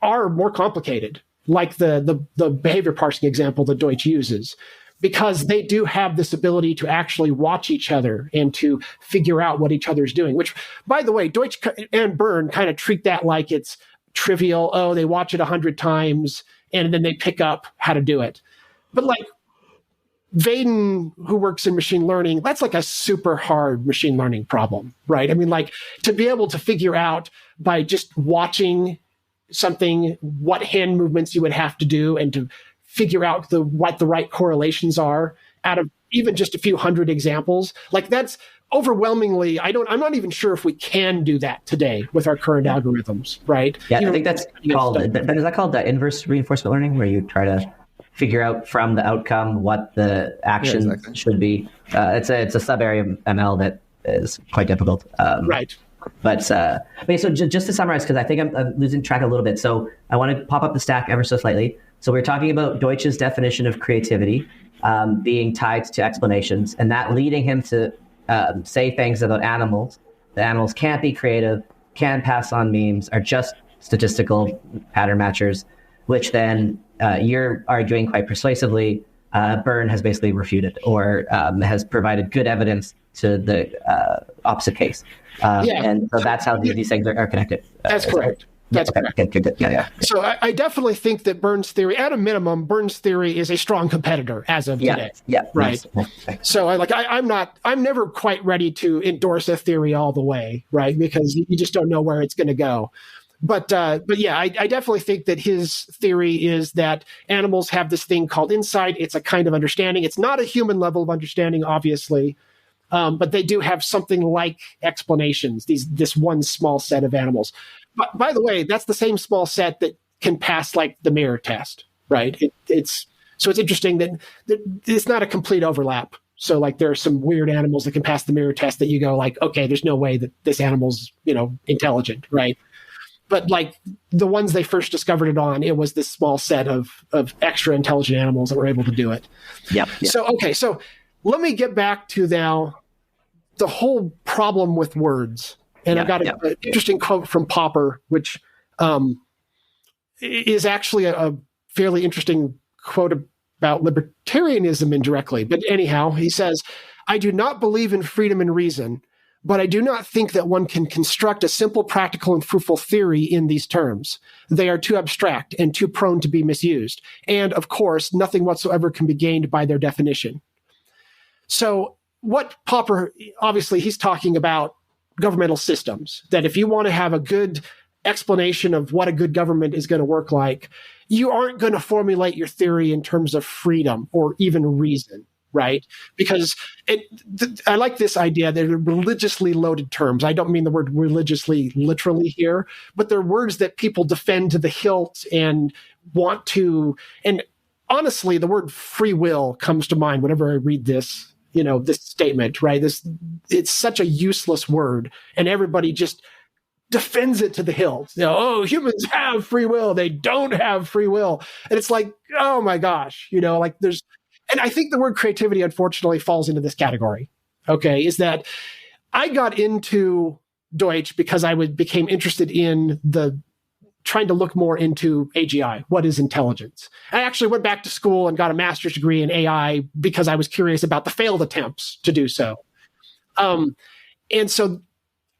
are more complicated. like the behavior parsing example that Deutsch uses, because they do have this ability to actually watch each other and to figure out what each other's doing, which, by the way, Deutsch and Byrne kind of treat that like it's trivial. Oh, they watch it 100 times and then they pick up how to do it. But like Vaden, who works in machine learning, that's like a super hard machine learning problem, right? I mean, like to be able to figure out by just watching something, what hand movements you would have to do and to figure out what the right correlations are out of even just a few hundred examples. Like that's overwhelmingly, I'm not even sure if we can do that today with our current algorithms, right? Yeah, I think that's called, is that called inverse reinforcement learning, where you try to figure out from the outcome what the action should be? It's a sub-area ML that is quite difficult. Right. But so just to summarize, because I think I'm losing track a little bit. So I want to pop up the stack ever so slightly. So we're talking about Deutsch's definition of creativity being tied to explanations, and that leading him to say things about animals. The animals can't be creative, can't pass on memes, are just statistical pattern matchers, which then you're arguing quite persuasively Byrne has basically refuted or has provided good evidence to the opposite case. And so that's how these things are connected. That's correct. That's correct. Good. Yeah. So I definitely think that Byrne's theory, at a minimum, Byrne's theory is a strong competitor as of today. Yeah. Right. Nice. So I'm never quite ready to endorse a theory all the way, right? Because you just don't know where it's going to go. But yeah, I definitely think that his theory is that animals have this thing called insight. It's a kind of understanding. It's not a human level of understanding, obviously. But they do have something like explanations, this one small set of animals. But by the way, that's the same small set that can pass like the mirror test, right? It's interesting that it's not a complete overlap. So like there are some weird animals that can pass the mirror test that you go like, okay, there's no way that this animal's, intelligent, right? But like the ones they first discovered it on, it was this small set of extra intelligent animals that were able to do it. Yep. So let me get back to now the whole problem with words. And I've got an interesting quote from Popper, which is actually a fairly interesting quote about libertarianism indirectly. But anyhow, he says, "I do not believe in freedom and reason, but I do not think that one can construct a simple, practical, and fruitful theory in these terms. They are too abstract and too prone to be misused. And, of course, nothing whatsoever can be gained by their definition." So what Popper, obviously, he's talking about governmental systems, that if you want to have a good explanation of what a good government is going to work like, you aren't going to formulate your theory in terms of freedom or even reason, right? Because I like this idea. They're religiously loaded terms. I don't mean the word religiously literally here, but they're words that people defend to the hilt and want to. And honestly, the word free will comes to mind whenever I read this, this statement, right? It's such a useless word, and everybody just defends it to the hilt. Humans have free will. They don't have free will. And it's like, oh my gosh, and I think the word creativity, unfortunately, falls into this category. Okay. Is that I got into Deutsch because I became interested in trying to look more into AGI. What is intelligence? I actually went back to school and got a master's degree in AI because I was curious about the failed attempts to do so. And so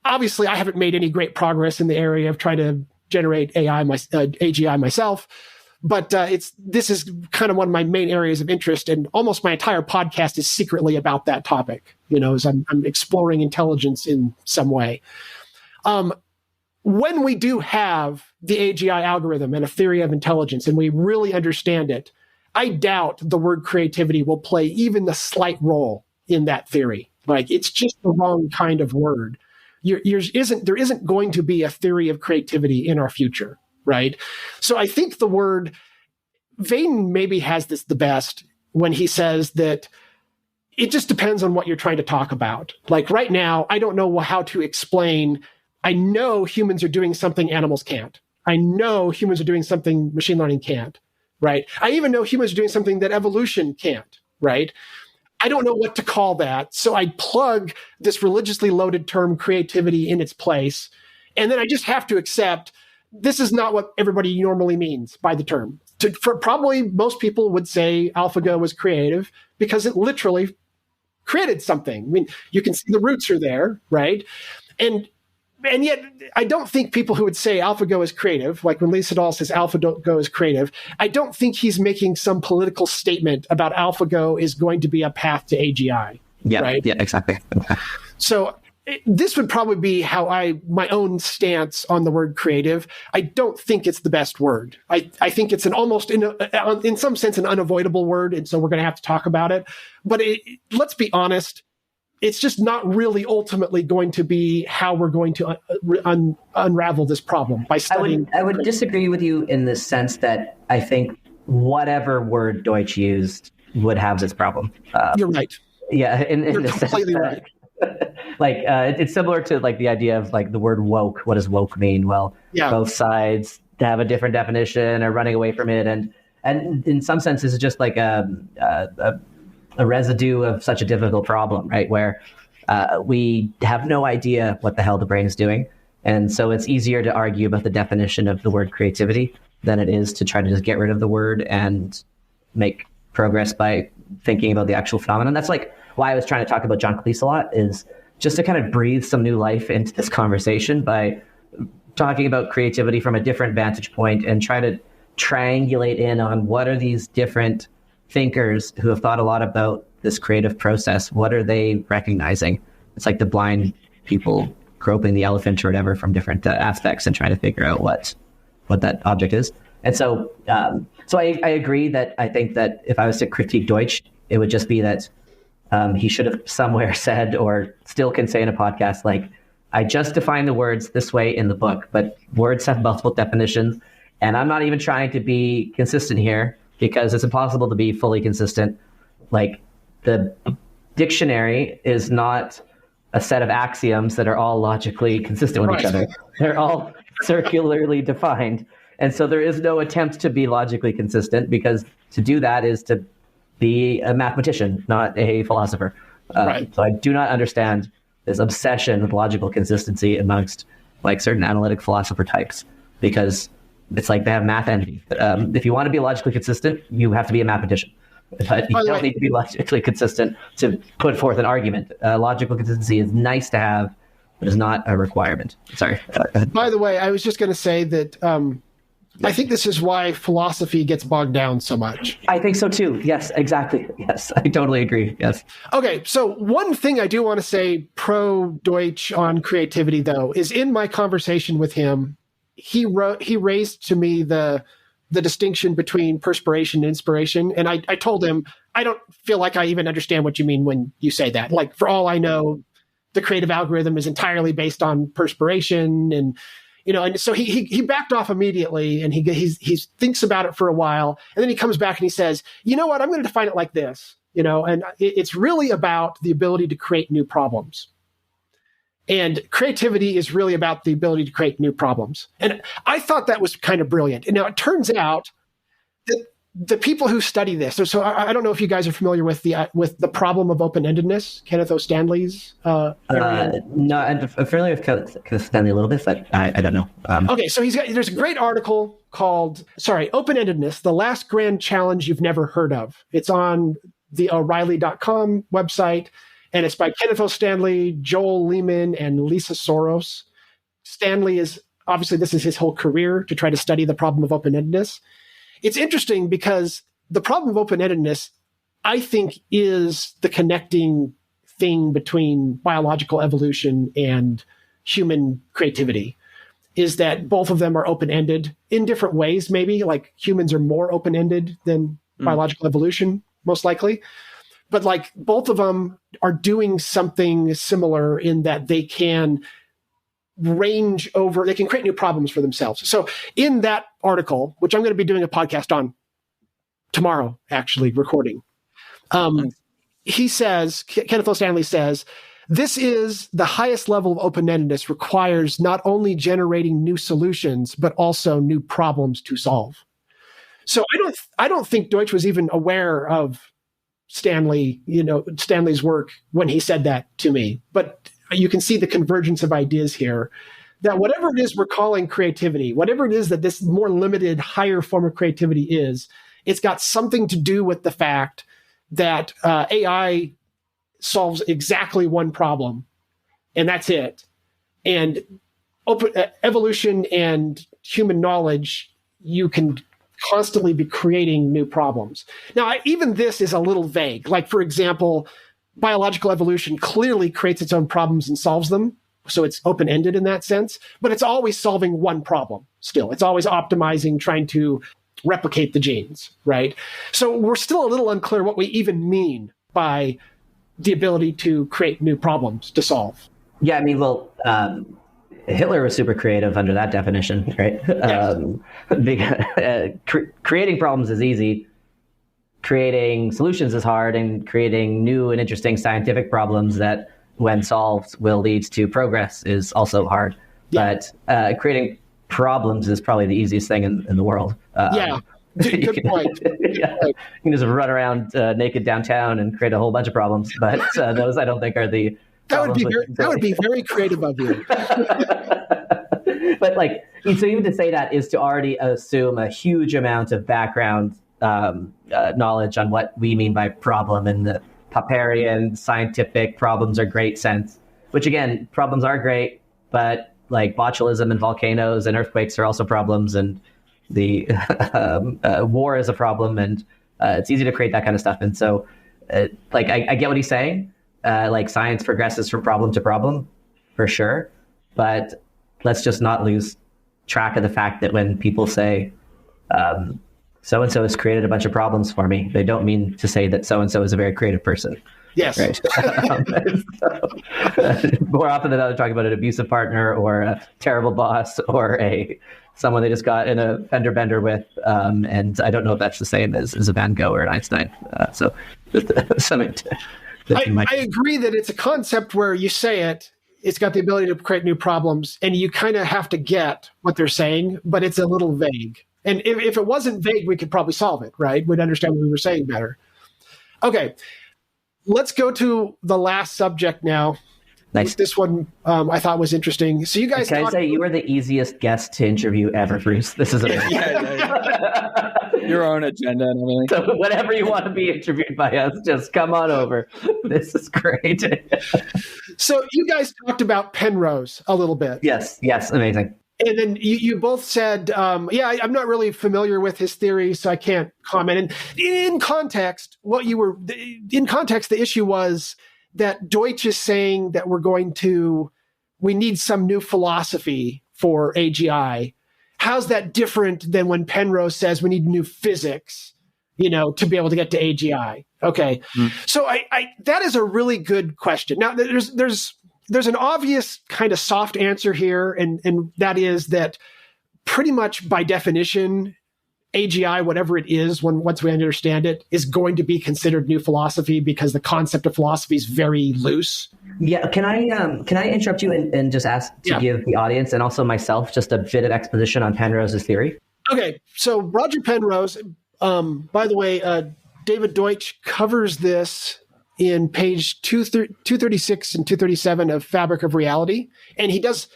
obviously I haven't made any great progress in the area of trying to generate AGI myself, but this is kind of one of my main areas of interest, and almost my entire podcast is secretly about that topic, as I'm exploring intelligence in some way. When we do have the AGI algorithm and a theory of intelligence, and we really understand it, I doubt the word creativity will play even the slight role in that theory. Like, it's just the wrong kind of word. There isn't going to be a theory of creativity in our future, right? So I think the word, Vaden maybe has this the best when he says that it just depends on what you're trying to talk about. Like right now, I don't know how to explain. I know humans are doing something animals can't. I know humans are doing something machine learning can't, right? I even know humans are doing something that evolution can't, right? I don't know what to call that. So I plug this religiously loaded term creativity in its place. And then I just have to accept this is not what everybody normally means by the term. For probably most people would say AlphaGo was creative because it literally created something. I mean, you can see the roots are there, right? And yet, I don't think people who would say AlphaGo is creative, like when Lee Sedol says AlphaGo is creative, I don't think he's making some political statement about AlphaGo is going to be a path to AGI. Yeah, right? Yeah, exactly. Okay. So this would probably be how my own stance on the word creative. I don't think it's the best word. I think it's an almost, in some sense, an unavoidable word, and so we're going to have to talk about it. But let's be honest, it's just not really ultimately going to be how we're going to unravel this problem by studying. I would disagree with you in the sense that I think whatever word Deutsch used would have this problem. You're right. Yeah, You're the completely sense right. Like it's similar to like the idea of like the word woke. What does woke mean? Well, both sides have a different definition or running away from it, and in some sense, it's just like a residue of such a difficult problem, right? Where we have no idea what the hell the brain is doing, and so it's easier to argue about the definition of the word creativity than it is to try to just get rid of the word and make progress by thinking about the actual phenomenon. That's like why I was trying to talk about John Cleese a lot, is just to kind of breathe some new life into this conversation by talking about creativity from a different vantage point and try to triangulate in on what are these different thinkers who have thought a lot about this creative process. What are they recognizing? It's like the blind people groping the elephant or whatever from different aspects and trying to figure out what that object is. And so, I agree that I think that if I was to critique Deutsch, it would just be that he should have somewhere said, or still can say in a podcast, like, I just define the words this way in the book, but words have multiple definitions. And I'm not even trying to be consistent here because it's impossible to be fully consistent. Like, the dictionary is not a set of axioms that are all logically consistent with each other. They're all circularly defined. And so there is no attempt to be logically consistent, because to do that is to be a mathematician, not a philosopher. So I do not understand this obsession with logical consistency amongst like certain analytic philosopher types, because it's like they have math envy. If you want to be logically consistent, you have to be a mathematician. But you don't need to be logically consistent to put forth an argument. Logical consistency is nice to have, but is not a requirement. Sorry. By the way, I was just going to say that I think this is why philosophy gets bogged down so much. I think so too. Yes, exactly. Yes, I totally agree. Yes. Okay, so one thing I do want to say pro Deutsch on creativity, though, is in my conversation with him, he raised to me the distinction between perspiration and inspiration. And I told him, I don't feel like I even understand what you mean when you say that. Like, for all I know, the creative algorithm is entirely based on perspiration. And, you know, and so he backed off immediately, and he thinks about it for a while. And then he comes back and he says, you know what, I'm going to define it like this, you know, and it's really about the ability to create new problems. And creativity is really about the ability to create new problems. And I thought that was kind of brilliant. And now it turns out that the people who study this, so I don't know if you guys are familiar with the problem of open-endedness, Kenneth O. Stanley's. No, I'm familiar with Kenneth Stanley a little bit, but I don't know. Okay, so there's a great article called, Open-Endedness, the Last Grand Challenge You've Never Heard of. It's on the O'Reilly.com website. And it's by Kenneth O. Stanley, Joel Lehman, and Lisa Soros. Stanley is, obviously, this is his whole career to try to study the problem of open-endedness. It's interesting because the problem of open-endedness, I think, is the connecting thing between biological evolution and human creativity, is that both of them are open-ended in different ways, maybe. Like, humans are more open-ended than biological evolution, most likely. But like, both of them are doing something similar in that they can they can create new problems for themselves. So in that article, which I'm going to be doing a podcast on tomorrow, actually recording, he says, Kenneth O. Stanley says, this is the highest level of open-endedness requires not only generating new solutions, but also new problems to solve. So I don't think Deutsch was even aware of Stanley's work when he said that to me. But you can see the convergence of ideas here that whatever it is we're calling creativity, whatever it is that this more limited, higher form of creativity is, it's got something to do with the fact that AI solves exactly one problem, and that's it. And evolution and human knowledge, you can constantly be creating new problems. Now, even this is a little vague. Like, for example, biological evolution clearly creates its own problems and solves them. So it's open-ended in that sense, but it's always solving one problem still. It's always optimizing, trying to replicate the genes, right? So we're still a little unclear what we even mean by the ability to create new problems to solve. Yeah, I mean, well, Hitler was super creative under that definition, right? Yes. Creating problems is easy. Creating solutions is hard, and creating new and interesting scientific problems that, when solved, will lead to progress is also hard. Yeah. But creating problems is probably the easiest thing in the world. Yeah, good point. Yeah, you can just run around naked downtown and create a whole bunch of problems, but those I don't think are the that would be very creative of you. But like, so even to say that is to already assume a huge amount of background knowledge on what we mean by problem, and the Popperian scientific problems are great sense, which again, problems are great, but like botulism and volcanoes and earthquakes are also problems, and the war is a problem, and it's easy to create that kind of stuff. And so like, I get what he's saying. Like, science progresses from problem to problem for sure, but let's just not lose track of the fact that when people say so-and-so has created a bunch of problems for me, they don't mean to say that so-and-so is a very creative person. Yes. Right. More often than not, they're talking about an abusive partner or a terrible boss or someone they just got in a fender bender with. And I don't know if that's the same as a Van Gogh or an Einstein. So something I agree that it's a concept where you say it, it's got the ability to create new problems, and you kind of have to get what they're saying, but it's a little vague. And if it wasn't vague, we could probably solve it, right? We'd understand what we were saying better. Okay, let's go to the last subject now. Nice. This one I thought was interesting. So you guys, can I say you were the easiest guest to interview ever, Bruce? This is amazing. Yeah. Your own agenda and everything. So whenever you want to be interviewed by us, just come on over. This is great. So you guys talked about Penrose a little bit. Yes, amazing. And then you both said, I'm not really familiar with his theory, so I can't comment. And in context, the issue was that Deutsch is saying that we need some new philosophy for AGI. How's that different than when Penrose says we need new physics, to be able to get to AGI? Okay. So that is a really good question. Now, there's an obvious kind of soft answer here, and that is that pretty much by definition, AGI, whatever it is, once we understand it, is going to be considered new philosophy because the concept of philosophy is very loose. Yeah, can I interrupt you and just ask to give the audience and also myself just a bit of exposition on Penrose's theory? Okay, so Roger Penrose, by the way, David Deutsch covers this in page 236 and 237 of Fabric of Reality. And he does,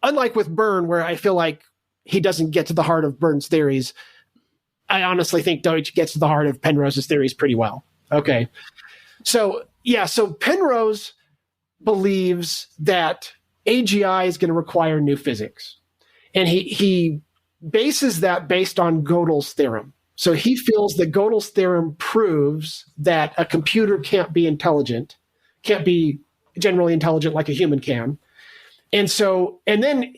unlike with Byrne, where I feel like he doesn't get to the heart of Byrne's theories, I honestly think Deutsch gets to the heart of Penrose's theories pretty well. Okay. So Penrose believes that AGI is going to require new physics. And he bases that based on Godel's theorem. So he feels that Godel's theorem proves that a computer can't be generally intelligent like a human can. And then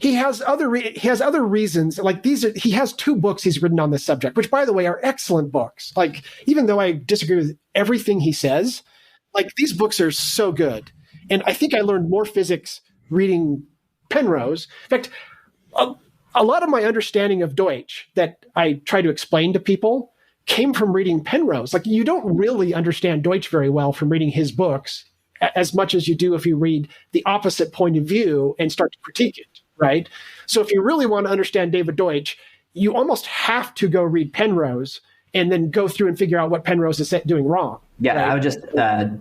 he has other reasons, like he has 2 books he's written on this subject, which, by the way, are excellent books. Like, even though I disagree with everything he says, like, these books are so good. And I think I learned more physics reading Penrose. In fact, a lot of my understanding of Deutsch that I try to explain to people came from reading Penrose. Like, you don't really understand Deutsch very well from reading his books as much as you do if you read the opposite point of view and start to critique it, right? So if you really want to understand David Deutsch, you almost have to go read Penrose and then go through and figure out what Penrose is doing wrong. Yeah, right? I would just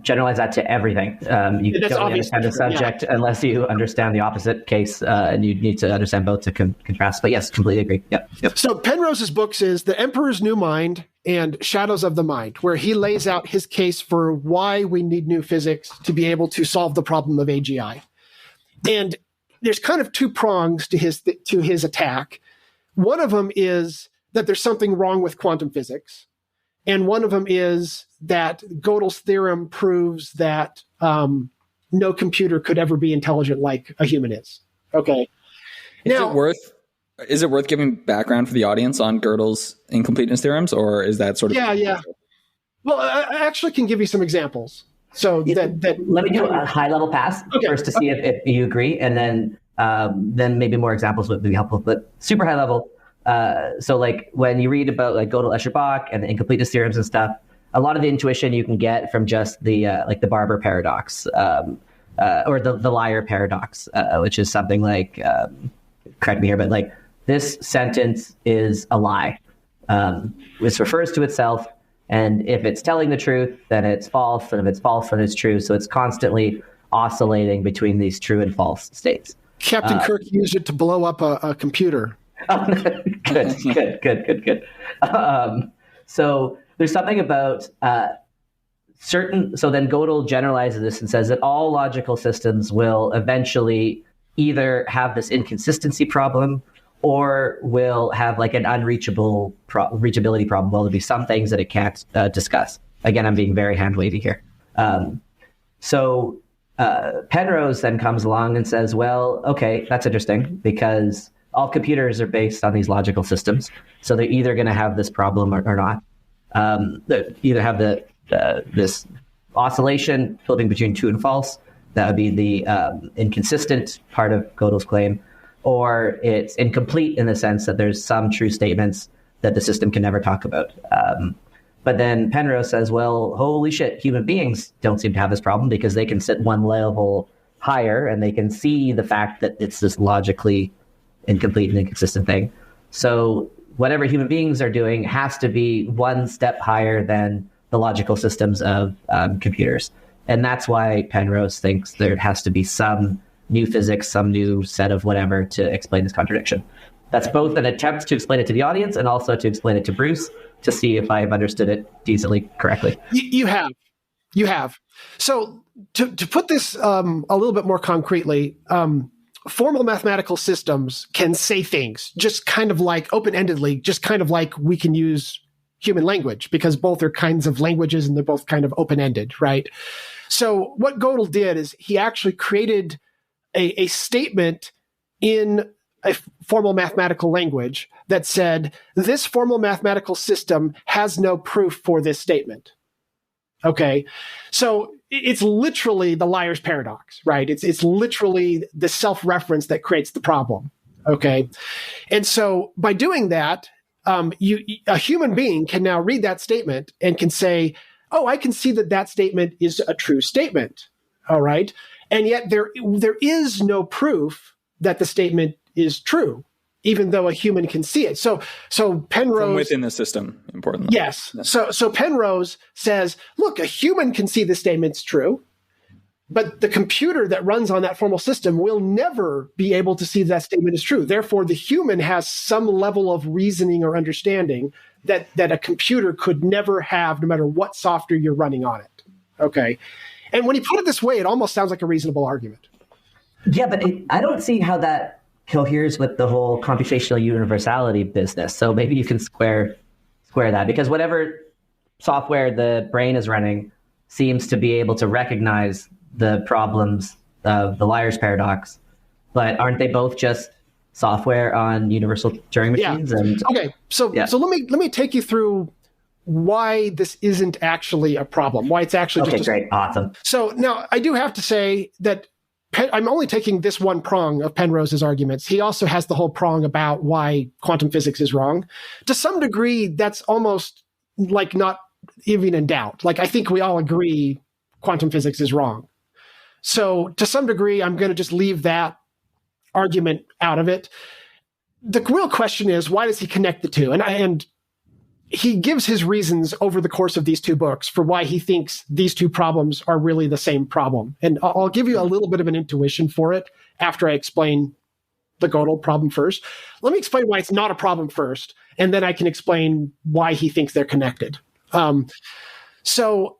generalize that to everything. You don't really understand the subject unless you understand the opposite case, and you need to understand both to contrast. But yes, completely agree. Yep. So Penrose's books is The Emperor's New Mind and Shadows of the Mind, where he lays out his case for why we need new physics to be able to solve the problem of AGI. And there's kind of two prongs to his attack. One of them is that there's something wrong with quantum physics. And one of them is that Gödel's theorem proves that no computer could ever be intelligent like a human is. Okay. Is it worth giving background for the audience on Gödel's incompleteness theorems, or is that sort of... Yeah. Well, I actually can give you some examples. So let me do a high-level pass first to see if you agree, and then maybe more examples would be helpful. But super high level. So like when you read about like Gödel, Escher, Bach and the incompleteness theorems and stuff, a lot of the intuition you can get from just the like the Barber paradox or the liar paradox, which is something like correct me here, but like this sentence is a lie. This refers to itself. And if it's telling the truth, then it's false. And if it's false, then it's true. So it's constantly oscillating between these true and false states. Captain Kirk used it to blow up a computer. Good. So there's something about certain... So then Gödel generalizes this and says that all logical systems will eventually either have this inconsistency problem or will have like an unreachable reachability problem. Well, there'll be some things that it can't discuss. Again, I'm being very hand-wavy here. So Penrose then comes along and says, well, okay, that's interesting because all computers are based on these logical systems. So they're either going to have this problem or not. They either have this oscillation flipping between true and false. That would be the inconsistent part of Gödel's claim. Or it's incomplete in the sense that there's some true statements that the system can never talk about. But then Penrose says, well, holy shit, human beings don't seem to have this problem because they can sit one level higher and they can see the fact that it's this logically incomplete and inconsistent thing. So whatever human beings are doing has to be one step higher than the logical systems of computers. And that's why Penrose thinks there has to be some new physics, some new set of whatever to explain this contradiction. That's both an attempt to explain it to the audience and also to explain it to Bruce to see if I've understood it decently correctly. You have. So to put this a little bit more concretely, formal mathematical systems can say things just kind of like open-endedly, just kind of like we can use human language because both are kinds of languages and they're both kind of open-ended, right? So what Gödel did is he actually created a statement in a formal mathematical language that said, this formal mathematical system has no proof for this statement. Okay. So it's literally the liar's paradox, right? It's literally the self-reference that creates the problem. Okay. And so by doing that, a human being can now read that statement and can say, oh, I can see that statement is a true statement. All right. And yet there is no proof that the statement is true, even though a human can see it. So Penrose... From within the system, importantly. Yes. So Penrose says, look, a human can see the statement's true, but the computer that runs on that formal system will never be able to see that statement is true. Therefore, the human has some level of reasoning or understanding that a computer could never have, no matter what software you're running on it. Okay. And when you put it this way, it almost sounds like a reasonable argument. Yeah, but I don't see how that coheres with the whole computational universality business. So maybe you can square that, because whatever software the brain is running seems to be able to recognize the problems of the liar's paradox. But aren't they both just software on universal Turing machines? Yeah. Okay. So let me take you through why this isn't actually a problem, why it's actually just great. Awesome. So now I do have to say that I'm only taking this one prong of Penrose's arguments. He also has the whole prong about why quantum physics is wrong. To some degree, that's almost like not even in doubt. Like, I think we all agree quantum physics is wrong. So to some degree, I'm going to just leave that argument out of it. The real question is, why does he connect the two? And he gives his reasons over the course of these two books for why he thinks these two problems are really the same problem. And I'll give you a little bit of an intuition for it after I explain the Godel problem first. Let me explain why it's not a problem first, and then I can explain why he thinks they're connected. So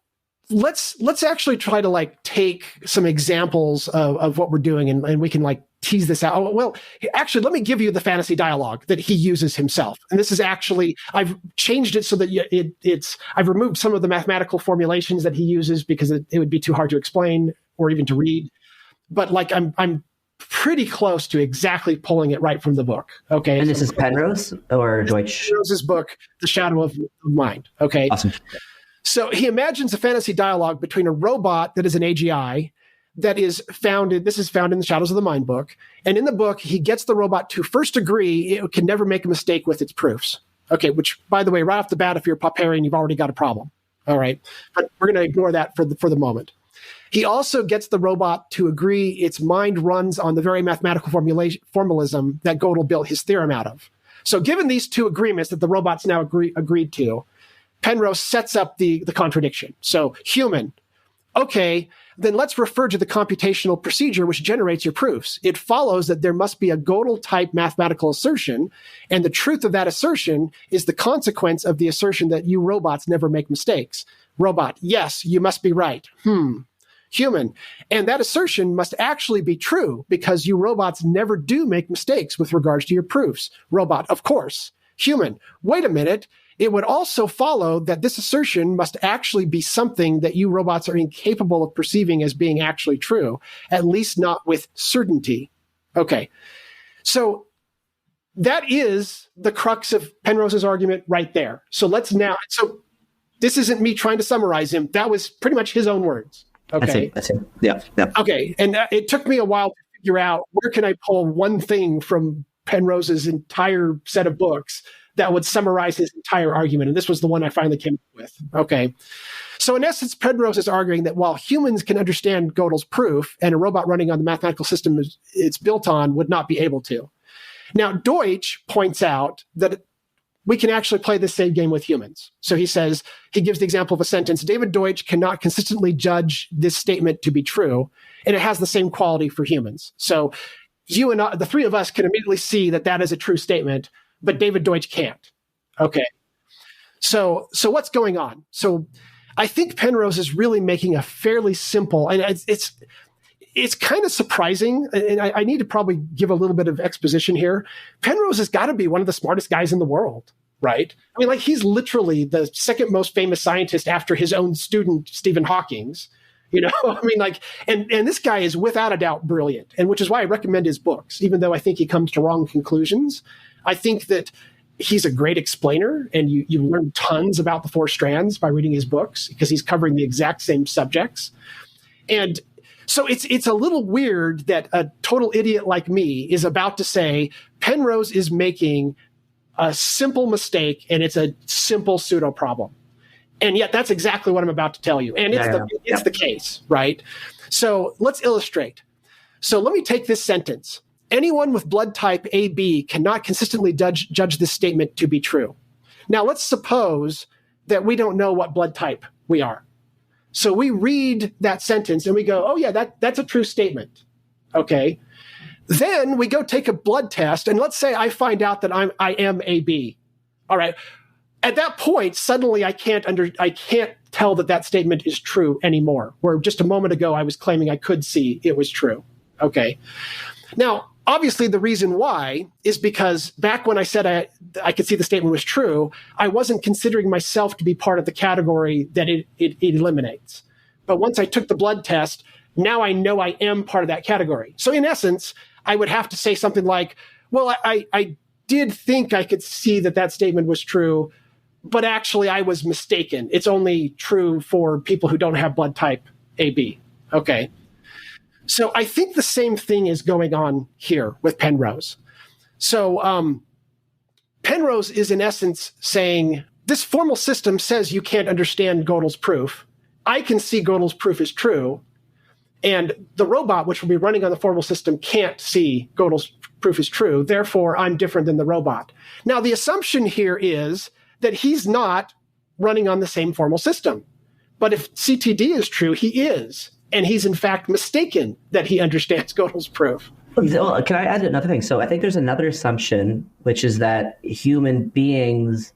let's actually try to like take some examples of what we're doing, and we can like tease this out. Well, actually, let me give you the fantasy dialogue that he uses himself. And this is actually, I've changed it so that I've removed some of the mathematical formulations that he uses because it would be too hard to explain or even to read. But like I'm pretty close to exactly pulling it right from the book. Okay. And this is Penrose or Deutsch? Penrose's book, The Shadow of Mind. Okay. Awesome. So he imagines a fantasy dialogue between a robot that is an AGI that is founded, this is found in the Shadows of the Mind book. And in the book, he gets the robot to first agree it can never make a mistake with its proofs. Okay, which, by the way, right off the bat, if you're Popperian, you've already got a problem. All right. But we're going to ignore that for the moment. He also gets the robot to agree its mind runs on the very mathematical formalism that Godel built his theorem out of. So given these two agreements that the robot's now agreed to, Penrose sets up the contradiction. So human, okay, then let's refer to the computational procedure which generates your proofs. It follows that there must be a Godel-type mathematical assertion, and the truth of that assertion is the consequence of the assertion that you robots never make mistakes. Robot, yes, you must be right. Human, and that assertion must actually be true because you robots never do make mistakes with regards to your proofs. Robot, of course. Human, wait a minute. It would also follow that this assertion must actually be something that you robots are incapable of perceiving as being actually true, at least not with certainty. Okay. So that is the crux of Penrose's argument right there. So this isn't me trying to summarize him. That was pretty much his own words. Okay. That's it. Yeah. Okay. And it took me a while to figure out where can I pull one thing from Penrose's entire set of books that would summarize his entire argument. And this was the one I finally came up with. Okay. So in essence, Penrose is arguing that while humans can understand Godel's proof and a robot running on the mathematical system it's built on would not be able to. Now, Deutsch points out that we can actually play the same game with humans. So he gives the example of a sentence, David Deutsch cannot consistently judge this statement to be true, and it has the same quality for humans. So you and I, the three of us, can immediately see that is a true statement, but David Deutsch can't. Okay. So what's going on? So I think Penrose is really making a fairly simple, and it's kind of surprising, and I need to probably give a little bit of exposition here. Penrose has got to be one of the smartest guys in the world, right? I mean, like, he's literally the second most famous scientist after his own student, Stephen Hawking's. You know, I mean, like, and this guy is without a doubt brilliant, and which is why I recommend his books, even though I think he comes to wrong conclusions. I think that he's a great explainer, and you learn tons about the four strands by reading his books because he's covering the exact same subjects. And so it's a little weird that a total idiot like me is about to say Penrose is making a simple mistake and it's a simple pseudo problem. And yet that's exactly what I'm about to tell you. And it's the case, right? So let's illustrate. So let me take this sentence. Anyone with blood type AB cannot consistently judge this statement to be true. Now let's suppose that we don't know what blood type we are. So we read that sentence and we go, oh yeah, that's a true statement. Okay. Then we go take a blood test, and let's say I find out that I am AB. All right. At that point, suddenly I can't tell that statement is true anymore. Where just a moment ago I was claiming I could see it was true. Okay. Now, obviously the reason why is because back when I said I could see the statement was true, I wasn't considering myself to be part of the category that it eliminates. But once I took the blood test, now I know I am part of that category. So in essence, I would have to say something like, well, I did think I could see that statement was true, but actually I was mistaken. It's only true for people who don't have blood type AB. Okay. So I think the same thing is going on here with Penrose. So Penrose is in essence saying, this formal system says you can't understand Godel's proof. I can see Godel's proof is true. And the robot, which will be running on the formal system, can't see Godel's proof is true. Therefore, I'm different than the robot. Now, the assumption here is that he's not running on the same formal system. But if CTD is true, he is. And he's in fact mistaken that he understands Gödel's proof. Well, can I add another thing? So I think there's another assumption, which is that human beings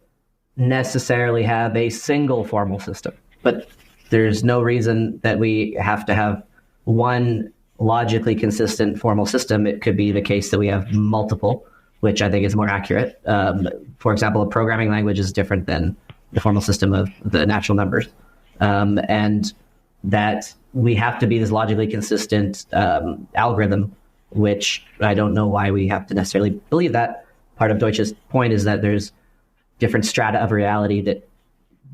necessarily have a single formal system. But there's no reason that we have to have one logically consistent formal system. It could be the case that we have multiple, which I think is more accurate. For example, a programming language is different than the formal system of the natural numbers. And that we have to be this logically consistent algorithm, which I don't know why we have to necessarily believe that. Part of Deutsch's point is that there's different strata of reality that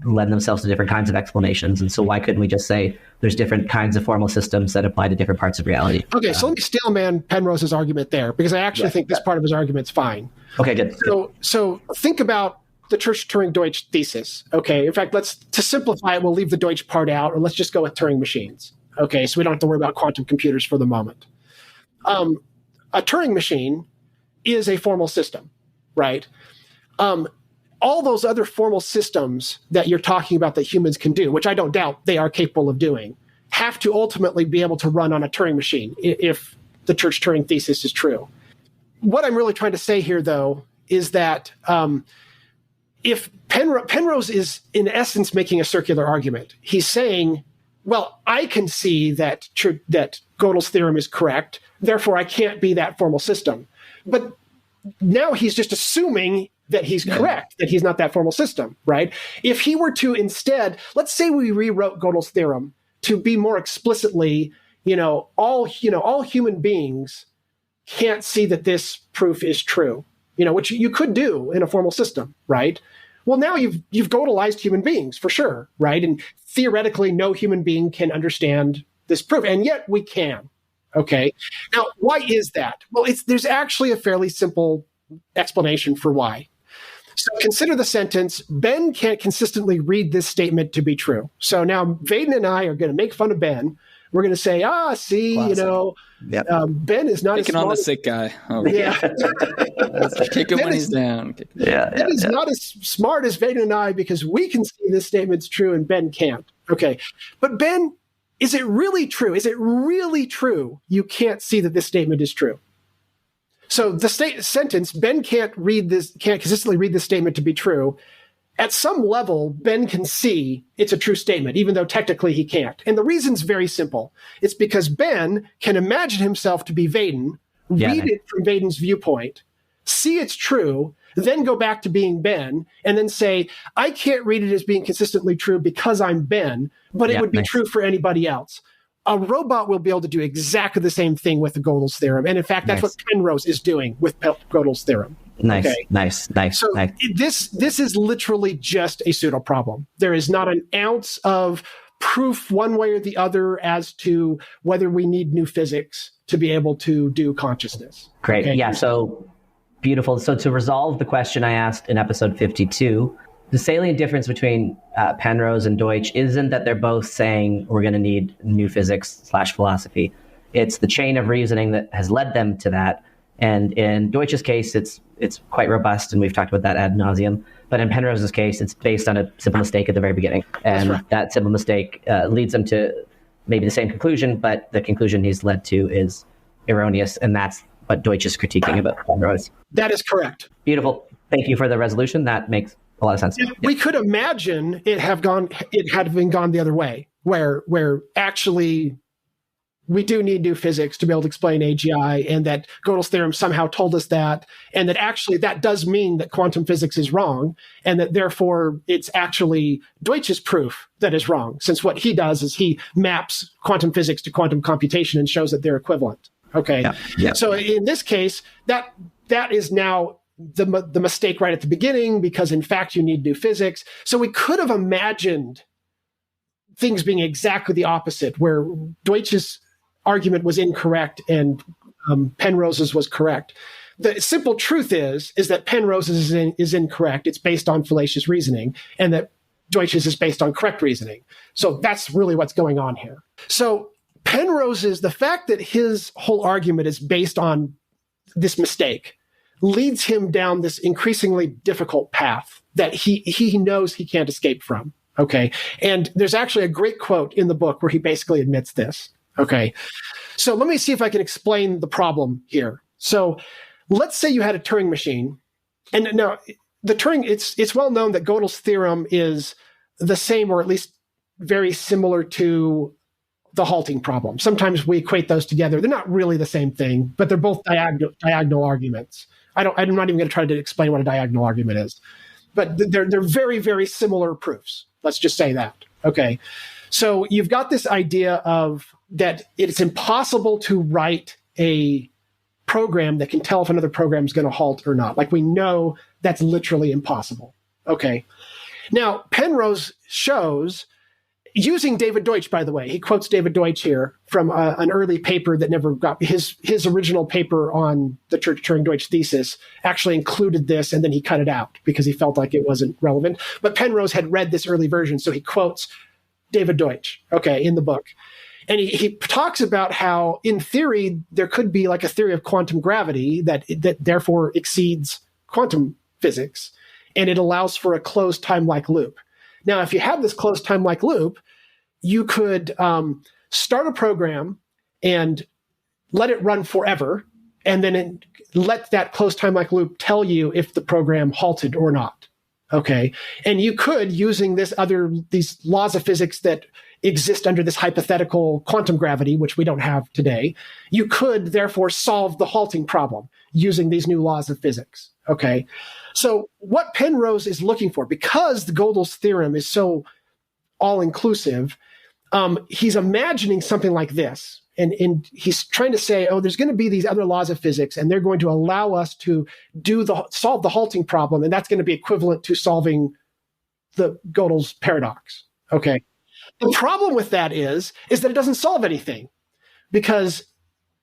lend themselves to different kinds of explanations. And so why couldn't we just say there's different kinds of formal systems that apply to different parts of reality? Okay, so let me steelman Penrose's argument there, because I actually think this part of his argument's fine. Okay, good. So think about the Turing-Deutsch thesis. Okay, in fact, to simplify it, we'll leave the Deutsch part out, or let's just go with Turing machines. Okay, so we don't have to worry about quantum computers for the moment. A Turing machine is a formal system, right? All those other formal systems that you're talking about that humans can do, which I don't doubt they are capable of doing, have to ultimately be able to run on a Turing machine if the Church-Turing thesis is true. What I'm really trying to say here, though, is that if Penrose is, in essence, making a circular argument, he's saying, well, I can see that Gödel's theorem is correct, therefore I can't be that formal system. But now he's just assuming that he's correct, that he's not that formal system, right? If he were to instead, let's say we rewrote Gödel's theorem to be more explicitly, all human beings can't see that this proof is true, which you could do in a formal system, right? Well, now you've Gödelized human beings for sure, right? And theoretically, no human being can understand this proof, and yet we can. Okay. Now, why is that? Well, there's actually a fairly simple explanation for why. So consider the sentence, Ben can't consistently read this statement to be true. So now Vaden and I are going to make fun of Ben. We're going to say, see, Classic. Ben is not Picking as smart. on the sick guy. Oh, yeah. Kick him when he's down. Ben is not as smart as Vaden and I because we can see this statement's true and Ben can't. Okay. But Ben, is it really true? Is it really true you can't see that this statement is true? So the sentence, Ben can't consistently read this statement to be true. At some level, Ben can see it's a true statement, even though technically he can't. And the reason's very simple. It's because Ben can imagine himself to be Vaden, read it from Vaden's viewpoint, see it's true, then go back to being Ben, and then say, I can't read it as being consistently true because I'm Ben, but it would be true for anybody else. A robot will be able to do exactly the same thing with the Gödel's theorem. And in fact, that's what Penrose is doing with Gödel's theorem. Nice. So this is literally just a pseudo problem. There is not an ounce of proof one way or the other as to whether we need new physics to be able to do consciousness. Great. Okay? Yeah. So beautiful. So to resolve the question I asked in episode 52, the salient difference between Penrose and Deutsch isn't that they're both saying we're going to need new physics/philosophy. It's the chain of reasoning that has led them to that. And in Deutsch's case, it's quite robust, and we've talked about that ad nauseum. But in Penrose's case, it's based on a simple mistake at the very beginning. And that simple mistake leads them to maybe the same conclusion, but the conclusion he's led to is erroneous. And that's what Deutsch is critiquing about Penrose. That is correct. Beautiful. Thank you for the resolution. That makes a lot of sense. We could imagine it had been gone the other way, where actually we do need new physics to be able to explain AGI, and that Gödel's theorem somehow told us that, and that actually that does mean that quantum physics is wrong, and that therefore it's actually Deutsch's proof that is wrong, since what he does is he maps quantum physics to quantum computation and shows that they're equivalent. Okay. Yeah. So in this case, that is now the mistake right at the beginning, because in fact you need new physics. So we could have imagined things being exactly the opposite, where Deutsch's argument was incorrect and Penrose's was correct. The simple truth is that Penrose's is incorrect. It's based on fallacious reasoning, and that Deutsch's is based on correct reasoning. So that's really what's going on here. So the fact that his whole argument is based on this mistake leads him down this increasingly difficult path that he knows he can't escape from. Okay. And there's actually a great quote in the book where he basically admits this. Okay. So let me see if I can explain the problem here. So let's say you had a Turing machine. And now the Turing, it's well known that Gödel's theorem is the same, or at least very similar to the halting problem. Sometimes we equate those together. They're not really the same thing, but they're both diagonal arguments. I'm not even going to try to explain what a diagonal argument is, but they're very, very similar proofs. Let's just say that. Okay. So you've got this idea of that it's impossible to write a program that can tell if another program is going to halt or not. Like, we know that's literally impossible. Okay. Now, Penrose shows, using David Deutsch, by the way, he quotes David Deutsch here from an early paper that never got his original paper on the Church-Turing-Deutsch thesis actually included this, and then he cut it out because he felt like it wasn't relevant. But Penrose had read this early version, so he quotes David Deutsch, okay, in the book. And he talks about how, in theory, there could be like a theory of quantum gravity that therefore exceeds quantum physics, and it allows for a closed time-like loop. Now, if you have this closed time-like loop, you could start a program and let it run forever, and then let that closed time-like loop tell you if the program halted or not. Okay, and you could, using these laws of physics that exist under this hypothetical quantum gravity, which we don't have today, you could therefore solve the halting problem using these new laws of physics. Okay, so what Penrose is looking for, because the Gödel's theorem is so all-inclusive, he's imagining something like this. And he's trying to say, oh, there's going to be these other laws of physics, and they're going to allow us to solve the halting problem, and that's going to be equivalent to solving the Gödel's paradox. Okay. The problem with that is that it doesn't solve anything, because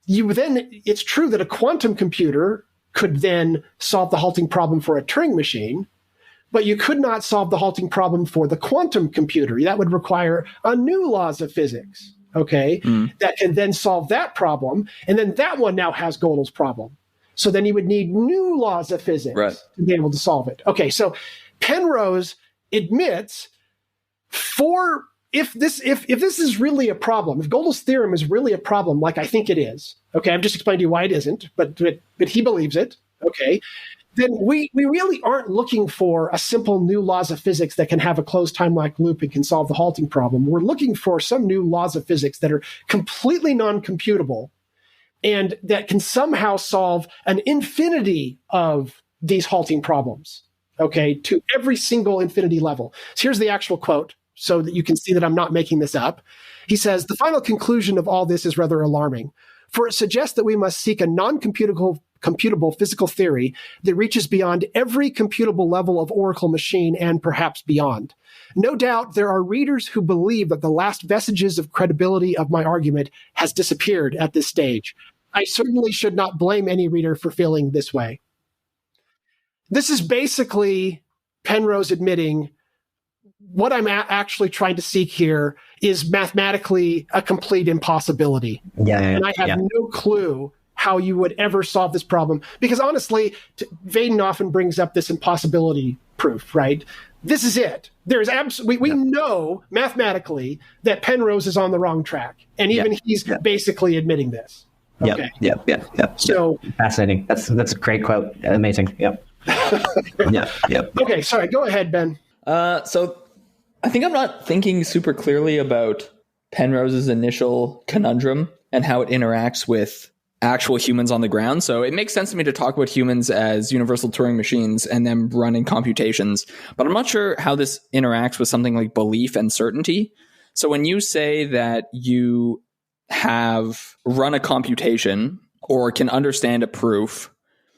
it's true that a quantum computer could then solve the halting problem for a Turing machine, but you could not solve the halting problem for the quantum computer. That would require a new laws of physics, okay, that can then solve that problem. And then that one now has Gödel's problem. So then you would need new laws of physics to be able to solve it. Okay, so Penrose admits if this is really a problem, if Gödel's theorem is really a problem, like I think it is, okay, I've just explained to you why it isn't, but he believes it, okay, then we really aren't looking for a simple new laws of physics that can have a closed time-like loop and can solve the halting problem. We're looking for some new laws of physics that are completely non-computable and that can somehow solve an infinity of these halting problems, okay, to every single infinity level. So here's the actual quote, so that you can see that I'm not making this up. He says, "The final conclusion of all this is rather alarming, for it suggests that we must seek a non-computable physical theory that reaches beyond every computable level of oracle machine and perhaps beyond. No doubt there are readers who believe that the last vestiges of credibility of my argument has disappeared at this stage. I certainly should not blame any reader for feeling this way." This is basically Penrose admitting what I'm actually trying to seek here is mathematically a complete impossibility. And I have no clue how you would ever solve this problem. Because honestly, Vaden often brings up this impossibility proof, right? This is it. There's we know mathematically that Penrose is on the wrong track. And even he's basically admitting this. Okay. So fascinating. That's a great quote. Amazing. Okay, sorry. Go ahead, Ben. So I think I'm not thinking super clearly about Penrose's initial conundrum and how it interacts with actual humans on the ground. So it makes sense to me to talk about humans as universal Turing machines and them running computations. But I'm not sure how this interacts with something like belief and certainty. So when you say that you have run a computation or can understand a proof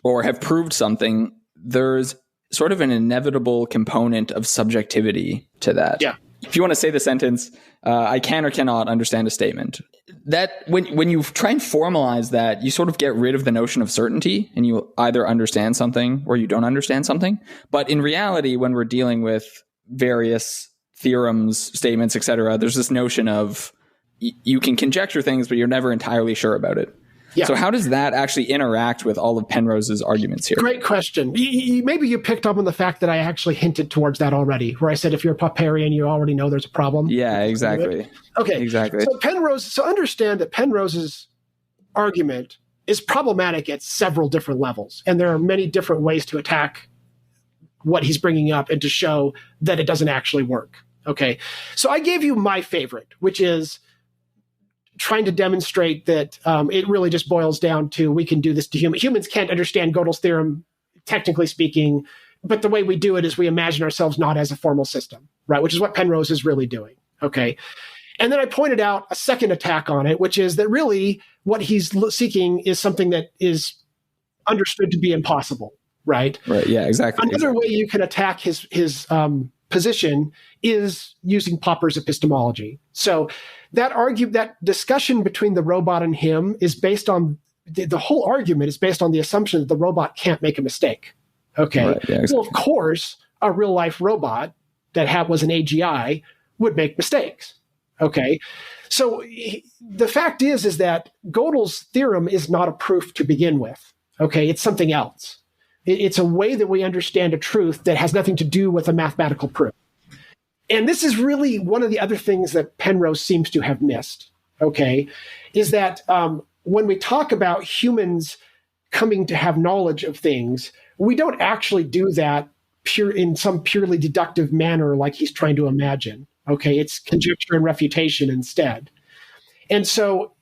or have proved something, there's sort of an inevitable component of subjectivity to that. Yeah. If you want to say the sentence, I can or cannot understand a statement, that when you try and formalize that, you sort of get rid of the notion of certainty and you either understand something or you don't understand something. But in reality, when we're dealing with various theorems, statements, etc., there's this notion of you can conjecture things, but you're never entirely sure about it. Yeah. So how does that actually interact with all of Penrose's arguments here? Great question. Maybe you picked up on the fact that I actually hinted towards that already, where I said if you're a Popperian, you already know there's a problem. Yeah, exactly. Okay, exactly. So understand that Penrose's argument is problematic at several different levels, and there are many different ways to attack what he's bringing up and to show that it doesn't actually work. Okay, so I gave you my favorite, which is trying to demonstrate that it really just boils down to we can do this to humans. Humans can't understand Gödel's theorem, technically speaking, but the way we do it is we imagine ourselves not as a formal system, right? Which is what Penrose is really doing, okay? And then I pointed out a second attack on it, which is that really what he's seeking is something that is understood to be impossible, right? Right, yeah, exactly. Another way you can attack his position is using Popper's epistemology. So that discussion between the robot and him is based on the whole argument is based on the assumption that the robot can't make a mistake. Okay. Right, yeah, exactly. Well, of course, a real life robot that was an AGI would make mistakes. Okay. So the fact is that Gödel's theorem is not a proof to begin with. Okay. It's something else. It's a way that we understand a truth that has nothing to do with a mathematical proof. And this is really one of the other things that Penrose seems to have missed, okay, is that when we talk about humans coming to have knowledge of things, we don't actually do that in some purely deductive manner like he's trying to imagine, okay? It's conjecture and refutation instead. And so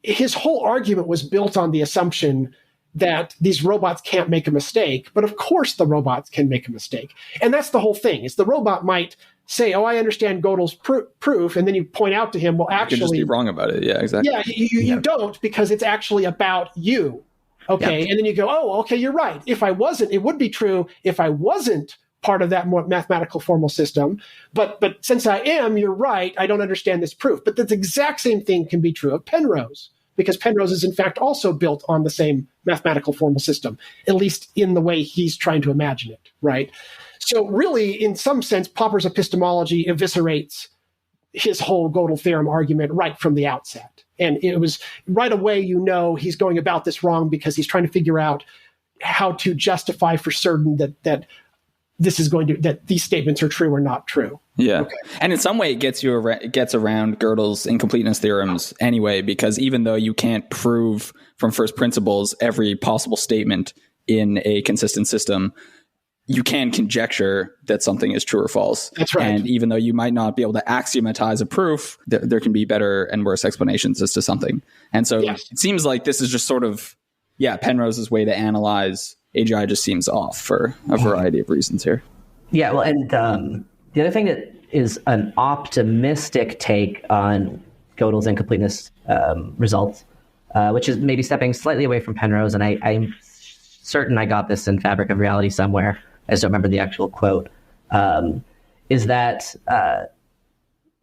his whole argument was built on the assumption that these robots can't make a mistake, but of course the robots can make a mistake. And that's the whole thing, is the robot might say, oh, I understand Gödel's proof, and then you point out to him, well, actually... You could just be wrong about it, yeah, exactly. Yeah, you don't, because it's actually about you, okay? Yep. And then you go, oh, okay, you're right. It would be true if I wasn't part of that more mathematical formal system, but since I am, you're right, I don't understand this proof. But the exact same thing can be true of Penrose, because Penrose is in fact also built on the same mathematical formal system, at least in the way he's trying to imagine it, right? So really, in some sense, Popper's epistemology eviscerates his whole Gödel theorem argument right from the outset. And it was right away, he's going about this wrong because he's trying to figure out how to justify for certain that these statements are true or not true. Yeah. Okay. And in some way it gets around Gödel's incompleteness theorems anyway, because even though you can't prove from first principles every possible statement in a consistent system, you can conjecture that something is true or false. That's right. And even though you might not be able to axiomatize a proof, there can be better and worse explanations as to something. And so It seems like this is just sort of, Penrose's way to analyze AGI just seems off for a variety of reasons here. Yeah, well, and the other thing that is an optimistic take on Gödel's incompleteness results, which is maybe stepping slightly away from Penrose, and I'm certain I got this in Fabric of Reality somewhere, I just don't remember the actual quote, is that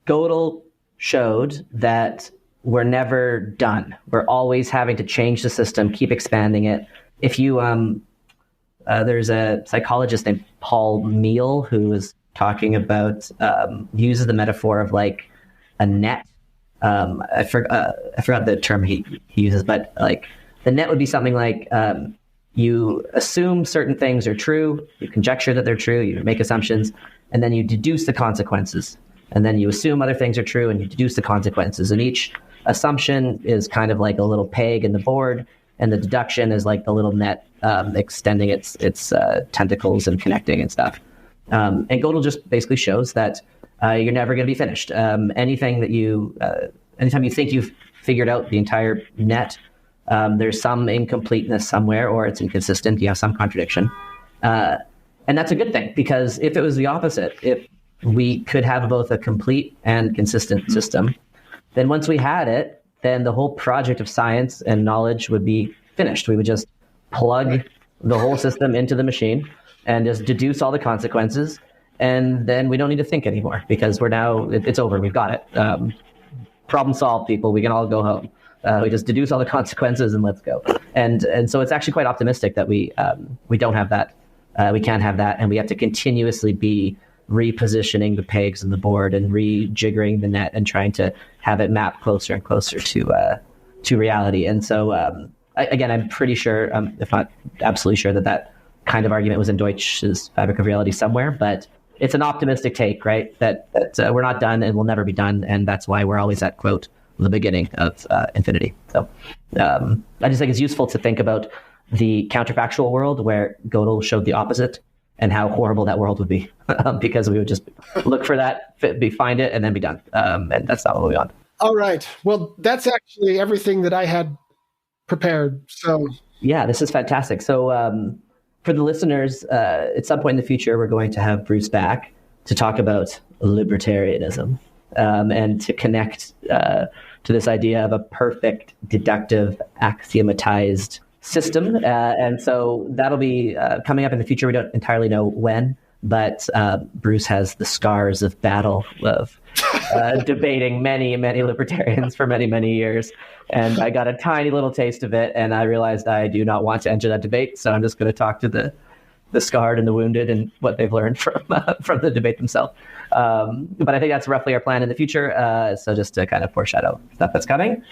Gödel showed that we're never done. We're always having to change the system, keep expanding it. If you, there's a psychologist named Paul Meehl who is talking about, uses the metaphor of like a net. I forgot the term he uses, but like the net would be something like, you assume certain things are true, you conjecture that they're true, you make assumptions, and then you deduce the consequences. And then you assume other things are true and you deduce the consequences. And each assumption is kind of like a little peg in the board, and the deduction is like the little net extending its tentacles and connecting and stuff. And Gödel just basically shows that you're never going to be finished. Anytime you think you've figured out the entire net, there's some incompleteness somewhere, or it's inconsistent, you have some contradiction. And that's a good thing, because if it was the opposite, if we could have both a complete and consistent system, then once we had it, then the whole project of science and knowledge would be finished. We would just plug the whole system into the machine and just deduce all the consequences, and then we don't need to think anymore, because it's over, we've got it. Problem solved, people, we can all go home. We just deduce all the consequences and let's go. And so it's actually quite optimistic that we don't have that. We can't have that, and we have to continuously be repositioning the pegs in the board and rejiggering the net and trying to have it map closer and closer to to reality. And so, again, I'm pretty sure, if not absolutely sure, that kind of argument was in Deutsch's Fabric of Reality somewhere, but it's an optimistic take, right? That we're not done and we'll never be done. And that's why we're always at, quote, the beginning of infinity. So I just think it's useful to think about the counterfactual world where Godel showed the opposite and how horrible that world would be because we would just look for that, find it, and then be done. And that's not what we want. All right. Well, that's actually everything that I had prepared. So yeah, this is fantastic. So for the listeners, at some point in the future, we're going to have Bruce back to talk about libertarianism and to connect to this idea of a perfect deductive axiomatized system. And so that'll be coming up in the future. We don't entirely know when, but Bruce has the scars of battle of debating many, many libertarians for many, many years. And I got a tiny little taste of it, and I realized I do not want to enter that debate. So I'm just going to talk to the scarred and the wounded and what they've learned from the debate themselves. But I think that's roughly our plan in the future. So just to kind of foreshadow stuff that's coming.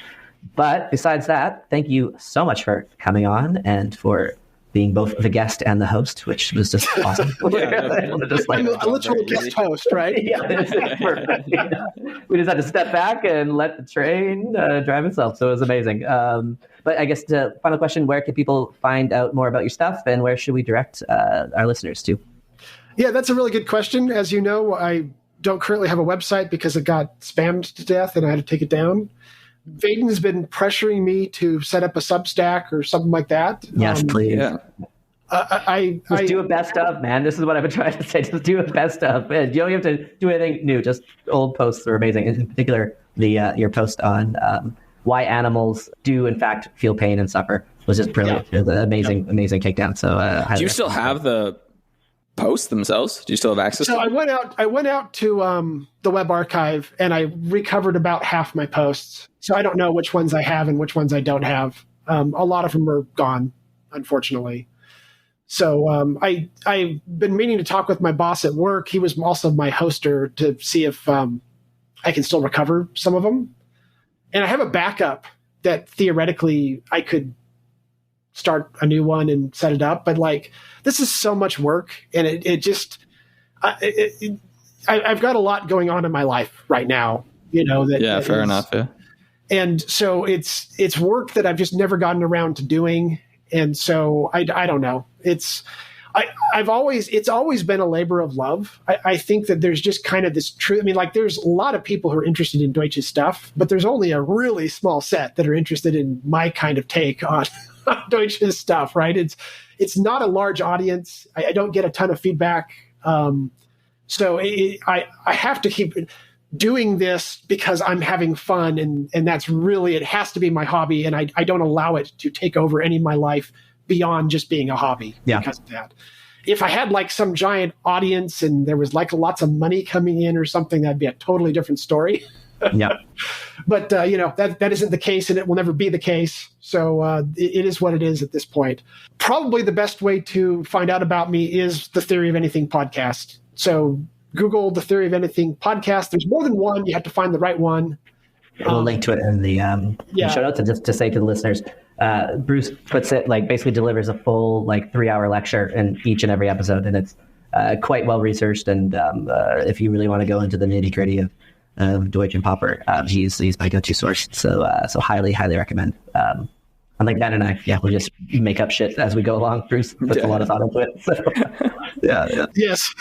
But besides that, thank you so much for coming on and for being both the guest and the host, which was just awesome. I'm a literal guest host, right? Yeah, it's perfect. Yeah. We just had to step back and let the train drive itself. So it was amazing. But I guess the final question, where can people find out more about your stuff and where should we direct our listeners to? Yeah, that's a really good question. As you know, I don't currently have a website because it got spammed to death and I had to take it down. Vaden's been pressuring me to set up a Substack or something like that. Yes, please. Yeah. Just do a best of, man. This is what I've been trying to say. Just do a best of. You don't have to do anything new. Just old posts are amazing. In particular, your post on why animals do, in fact, feel pain and suffer was just brilliant. Yeah. It was an amazing takedown. So, do you still have the posts themselves? Do you still have access to them? I went out to the web archive and I recovered about half my posts. So I don't know which ones I have and which ones I don't have. A lot of them are gone, unfortunately. So I've been meaning to talk with my boss at work. He was also my hoster to see if I can still recover some of them. And I have a backup that theoretically I could start a new one and set it up. But like, this is so much work. And I've got a lot going on in my life right now, you know, that fair enough. Yeah. And so it's work that I've just never gotten around to doing. And so I don't know. It's always been a labor of love. I think that there's just kind of this truth. I mean, like there's a lot of people who are interested in Deutsch's stuff, but there's only a really small set that are interested in my kind of take on Deutsch's stuff, right? It's not a large audience. I don't get a ton of feedback. So I have to keep doing this because I'm having fun and that's really, it has to be my hobby. And I don't allow it to take over any of my life beyond just being a hobby because of that. If I had like some giant audience and there was like lots of money coming in or something, that'd be a totally different story. Yeah. But, that isn't the case and it will never be the case. So it is what it is at this point. Probably the best way to find out about me is the Theory of Anything podcast. So Google the Theory of Anything podcast. There's more than one. You have to find the right one. We'll link to it in the show notes. And just to say to the listeners, Bruce puts it like basically delivers a full 3-hour lecture in each and every episode. And it's quite well researched. And if you really want to go into the nitty gritty of Deutsch and Popper, he's my go-to source. So highly, highly recommend. Unlike that and I, we just make up shit as we go along. Bruce puts a lot of thought into it. So, yeah. Yes.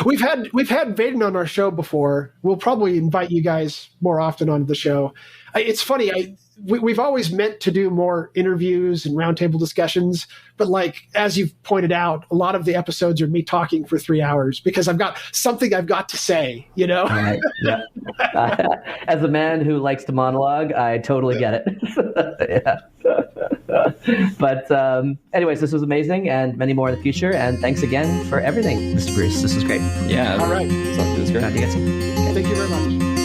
We've had Vaden on our show before. We'll probably invite you guys more often onto the show. It's funny. We've always meant to do more interviews and roundtable discussions, but as you've pointed out, a lot of the episodes are me talking for 3 hours because I've got something I've got to say, you know? Right. Yeah. As a man who likes to monologue, I totally get it. Yeah. But anyways, this was amazing and many more in the future. And thanks again for everything, Mr. Bruce. This was great. Yeah. All right. It was great. Thank you guys. Thank you very much.